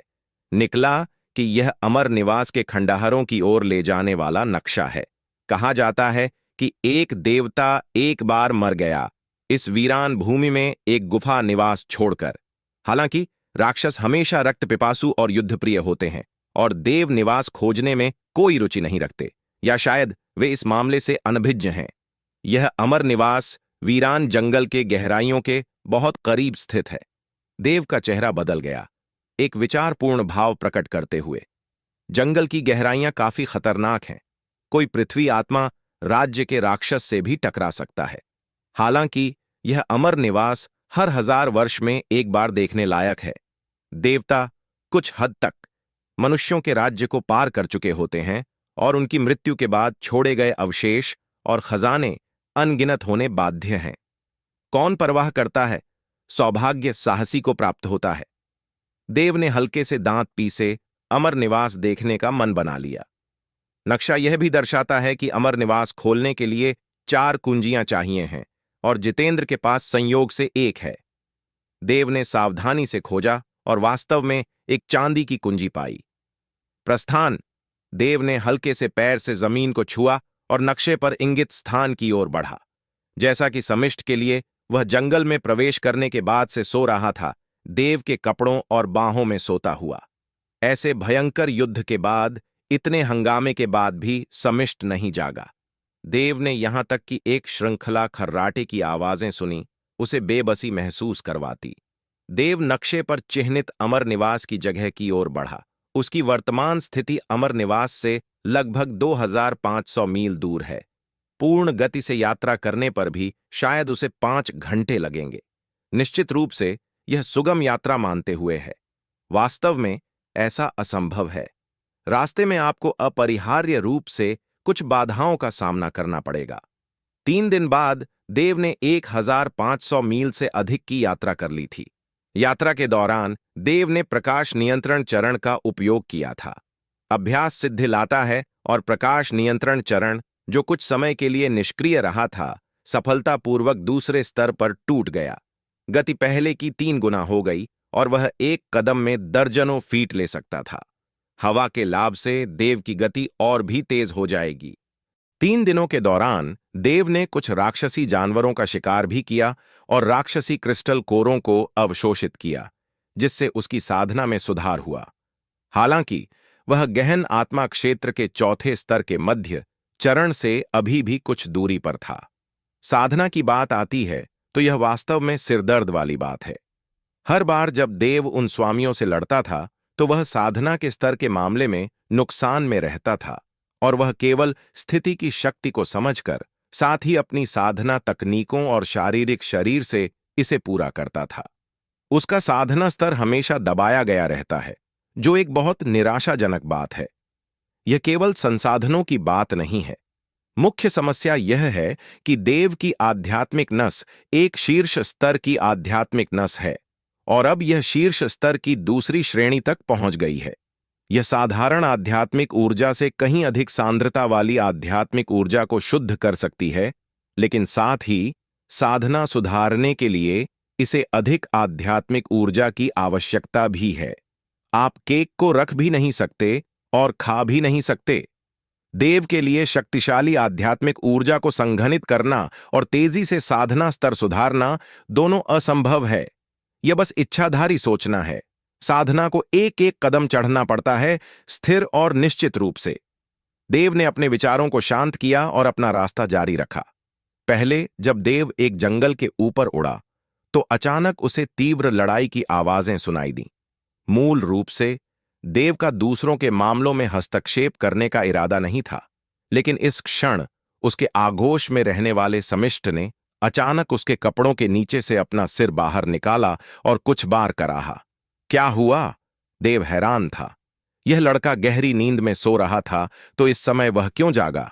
निकला कि यह अमर निवास के खंडहरों की ओर ले जाने वाला नक्शा है। कहा जाता है कि एक देवता एक बार मर गया इस वीरान भूमि में एक गुफा निवास छोड़कर। हालांकि राक्षस हमेशा रक्त पिपासु और युद्धप्रिय होते हैं और देव निवास खोजने में कोई रुचि नहीं रखते, या शायद वे इस मामले से अनभिज्ञ हैं। यह अमर निवास वीरान जंगल के गहराइयों के बहुत करीब स्थित है। देव का चेहरा बदल गया, एक विचारपूर्ण भाव प्रकट करते हुए। जंगल की गहराइयां काफी खतरनाक हैं। कोई पृथ्वी आत्मा राज्य के राक्षस से भी टकरा सकता है। हालांकि यह अमर निवास हर 1000 वर्ष में एक बार देखने लायक है। देवता कुछ हद तक मनुष्यों के राज्य को पार कर चुके होते हैं और उनकी मृत्यु के बाद छोड़े गए अवशेष और खजाने अनगिनत होने बाध्य हैं। कौन परवाह करता है? सौभाग्य साहसी को प्राप्त होता है। देव ने हल्के से दांत पीसे अमर निवास देखने का मन बना लिया। नक्शा यह भी दर्शाता है कि अमर निवास खोलने के लिए 4 कुंजियां चाहिए हैं और जितेंद्र के पास संयोग से 1 है। देव ने सावधानी से खोजा और वास्तव में एक चांदी की कुंजी पाई। प्रस्थान। देव ने हल्के से पैर से जमीन को छुआ और नक्शे पर इंगित स्थान की ओर बढ़ा। जैसा कि समिष्ट के लिए वह जंगल में प्रवेश करने के बाद से सो रहा था, देव के कपड़ों और बाहों में सोता हुआ। ऐसे भयंकर युद्ध के बाद, इतने हंगामे के बाद भी समिष्ट नहीं जागा। देव ने यहां तक कि एक श्रृंखला खर्राटे की आवाजें सुनी, उसे बेबसी महसूस करवाती। देव नक्शे पर चिह्नित अमर निवास की जगह की ओर बढ़ा। उसकी वर्तमान स्थिति अमर निवास से लगभग 2500 मील दूर है। पूर्ण गति से यात्रा करने पर भी शायद उसे 5 घंटे लगेंगे। निश्चित रूप से यह सुगम यात्रा मानते हुए है। वास्तव में ऐसा असंभव है। रास्ते में आपको अपरिहार्य रूप से कुछ बाधाओं का सामना करना पड़ेगा। 3 दिन बाद देव ने 1500 मील से अधिक की यात्रा कर ली थी। यात्रा के दौरान देव ने प्रकाश नियंत्रण चरण का उपयोग किया था। अभ्यास सिद्धि लाता है और प्रकाश नियंत्रण चरण, जो कुछ समय के लिए निष्क्रिय रहा था, सफलतापूर्वक दूसरे स्तर पर टूट गया। गति पहले की 3 गुना हो गई और वह एक कदम में दर्जनों फीट ले सकता था। हवा के लाभ से देव की गति और भी तेज हो जाएगी। 3 दिनों के दौरान देव ने कुछ राक्षसी जानवरों का शिकार भी किया और राक्षसी क्रिस्टल कोरों को अवशोषित किया, जिससे उसकी साधना में सुधार हुआ। हालांकि वह गहन आत्मा क्षेत्र के 4थे स्तर के मध्य चरण से अभी भी कुछ दूरी पर था। साधना की बात आती है तो यह वास्तव में सिरदर्द वाली बात है। हर बार जब देव उन स्वामियों से लड़ता था तो वह साधना के स्तर के मामले में नुकसान में रहता था और वह केवल स्थिति की शक्ति को समझकर, साथ ही अपनी साधना तकनीकों और शारीरिक शरीर से इसे पूरा करता था। उसका साधना स्तर हमेशा दबाया गया रहता है, जो एक बहुत निराशाजनक बात है। यह केवल संसाधनों की बात नहीं है। मुख्य समस्या यह है कि देव की आध्यात्मिक नस एक शीर्ष स्तर की आध्यात्मिक नस है और अब यह शीर्ष स्तर की दूसरी श्रेणी तक पहुंच गई है। यह साधारण आध्यात्मिक ऊर्जा से कहीं अधिक सांद्रता वाली आध्यात्मिक ऊर्जा को शुद्ध कर सकती है, लेकिन साथ ही साधना सुधारने के लिए इसे अधिक आध्यात्मिक ऊर्जा की आवश्यकता भी है। आप केक को रख भी नहीं सकते और खा भी नहीं सकते। देव के लिए शक्तिशाली आध्यात्मिक ऊर्जा को संघनित करना और तेजी से साधना स्तर सुधारना दोनों असंभव है। यह बस इच्छाधारी सोचना है। साधना को एक एक कदम चढ़ना पड़ता है, स्थिर और निश्चित रूप से। देव ने अपने विचारों को शांत किया और अपना रास्ता जारी रखा। पहले जब देव एक जंगल के ऊपर उड़ा तो अचानक उसे तीव्र लड़ाई की आवाजें सुनाई दी। मूल रूप से देव का दूसरों के मामलों में हस्तक्षेप करने का इरादा नहीं था, लेकिन इस क्षण उसके आगोश में रहने वाले समिष्ट ने अचानक उसके कपड़ों के नीचे से अपना सिर बाहर निकाला और कुछ बार कराहा। क्या हुआ? देव हैरान था। यह लड़का गहरी नींद में सो रहा था, तो इस समय वह क्यों जागा?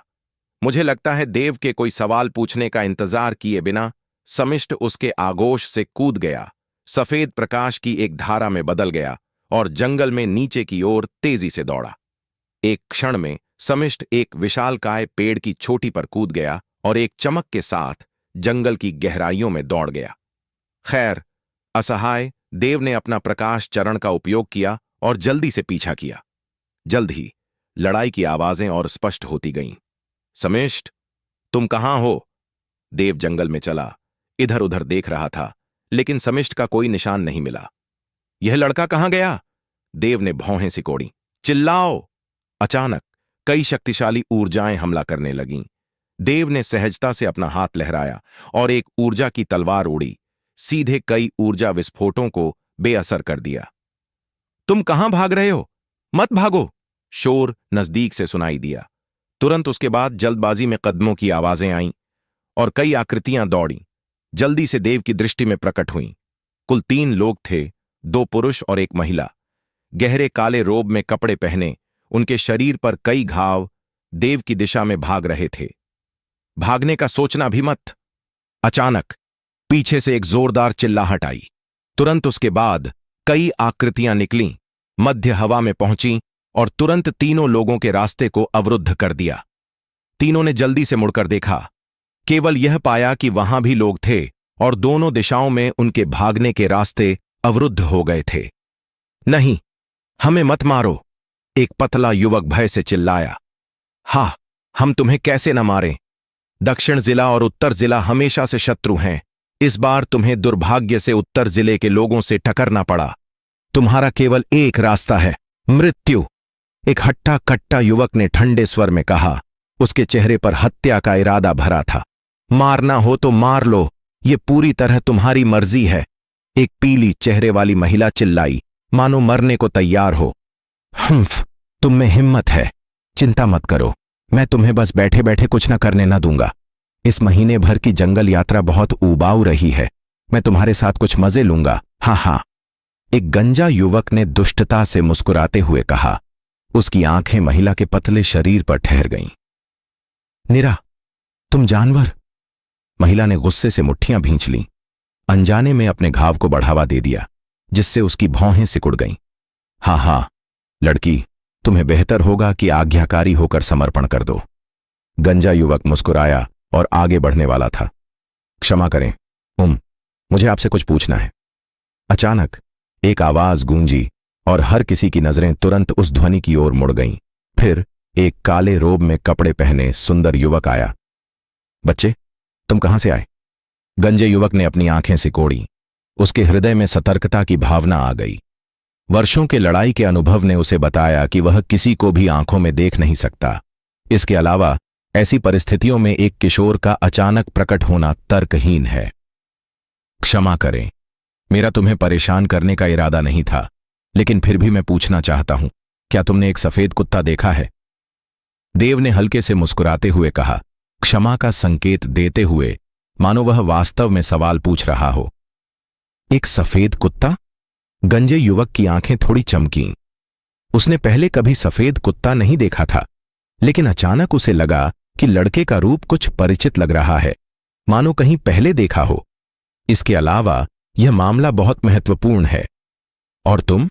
मुझे लगता है देव के कोई सवाल पूछने का इंतजार किए बिना समिष्ट उसके आगोश से कूद गया, सफेद प्रकाश की एक धारा में बदल गया और जंगल में नीचे की ओर तेजी से दौड़ा। एक क्षण में समिष्ट एक विशालकाय पेड़ की चोटी पर कूद गया और एक चमक के साथ जंगल की गहराइयों में दौड़ गया। खैर, असहाय देव ने अपना प्रकाश चरण का उपयोग किया और जल्दी से पीछा किया। जल्द ही लड़ाई की आवाजें और स्पष्ट होती गईं। समिष्ट, तुम कहां हो? देव जंगल में चला, इधर उधर देख रहा था, लेकिन समिष्ट का कोई निशान नहीं मिला। यह लड़का कहां गया? देव ने भौहें सिकोड़ी। चिल्लाओ! अचानक कई शक्तिशाली ऊर्जाएं हमला करने लगीं। देव ने सहजता से अपना हाथ लहराया और एक ऊर्जा की तलवार उड़ी, सीधे कई ऊर्जा विस्फोटों को बेअसर कर दिया। तुम कहां भाग रहे हो? मत भागो! शोर नजदीक से सुनाई दिया। तुरंत उसके बाद जल्दबाजी में कदमों की आवाजें आईं और कई आकृतियां दौड़ीं, जल्दी से देव की दृष्टि में प्रकट हुईं। कुल 3 लोग थे, 2 पुरुष और एक महिला। गहरे काले रोब में कपड़े पहने, उनके शरीर पर कई घाव, देव की दिशा में भाग रहे थे। भागने का सोचना भी मत! अचानक पीछे से एक जोरदार चिल्लाहट आई। तुरंत उसके बाद कई आकृतियां निकलीं, मध्य हवा में पहुंचीं और तुरंत तीनों लोगों के रास्ते को अवरुद्ध कर दिया। तीनों ने जल्दी से मुड़कर देखा, केवल यह पाया कि वहां भी लोग थे और दोनों दिशाओं में उनके भागने के रास्ते अवरुद्ध हो गए थे। नहीं, हमें मत मारो! एक पतला युवक भय से चिल्लाया। हा, हम तुम्हें कैसे न मारें? दक्षिण जिला और उत्तर जिला हमेशा से शत्रु हैं। इस बार तुम्हें दुर्भाग्य से उत्तर जिले के लोगों से टकरना पड़ा। तुम्हारा केवल एक रास्ता है, मृत्यु! एक हट्टा कट्टा युवक ने ठंडे स्वर में कहा। उसके चेहरे पर हत्या का इरादा भरा था। मारना हो तो मार लो, ये पूरी तरह तुम्हारी मर्जी है। एक पीली चेहरे वाली महिला चिल्लाई, मानो मरने को तैयार हो। हम्फ, तुम में हिम्मत है। चिंता मत करो, मैं तुम्हें बस बैठे बैठे कुछ न करने न दूंगा। इस महीने भर की जंगल यात्रा बहुत उबाऊ रही है, मैं तुम्हारे साथ कुछ मजे लूंगा। हाँ हाँ, एक गंजा युवक ने दुष्टता से मुस्कुराते हुए कहा। उसकी आंखें महिला के पतले शरीर पर ठहर गईं। निरा, तुम जानवर! महिला ने गुस्से से मुट्ठियां भींच लीं। अनजाने में अपने घाव को बढ़ावा दे दिया, जिससे उसकी भौहें सिकुड़ गईं। हाँ हाँ लड़की, तुम्हें बेहतर होगा कि आज्ञाकारी होकर समर्पण कर दो। गंजा युवक मुस्कुराया और आगे बढ़ने वाला था। क्षमा करें, मुझे आपसे कुछ पूछना है। अचानक एक आवाज गूंजी और हर किसी की नजरें तुरंत उस ध्वनि की ओर मुड़ गईं। फिर एक काले रोब में कपड़े पहने सुंदर युवक आया। बच्चे, तुम कहां से आए? गंजे युवक ने अपनी आंखें सिकोड़ी। उसके हृदय में सतर्कता की भावना आ गई। वर्षों के लड़ाई के अनुभव ने उसे बताया कि वह किसी को भी आंखों में देख नहीं सकता। इसके अलावा ऐसी परिस्थितियों में एक किशोर का अचानक प्रकट होना तर्कहीन है। क्षमा करें, मेरा तुम्हें परेशान करने का इरादा नहीं था, लेकिन फिर भी मैं पूछना चाहता हूं, क्या तुमने एक सफेद कुत्ता देखा है? देव ने हल्के से मुस्कुराते हुए कहा, क्षमा का संकेत देते हुए, मानो वह वास्तव में सवाल पूछ रहा हो। एक सफेद कुत्ता? गंजे युवक की आंखें थोड़ी चमकीं। उसने पहले कभी सफेद कुत्ता नहीं देखा था, लेकिन अचानक उसे लगा कि लड़के का रूप कुछ परिचित लग रहा है, मानो कहीं पहले देखा हो। इसके अलावा यह मामला बहुत महत्वपूर्ण है। और तुम?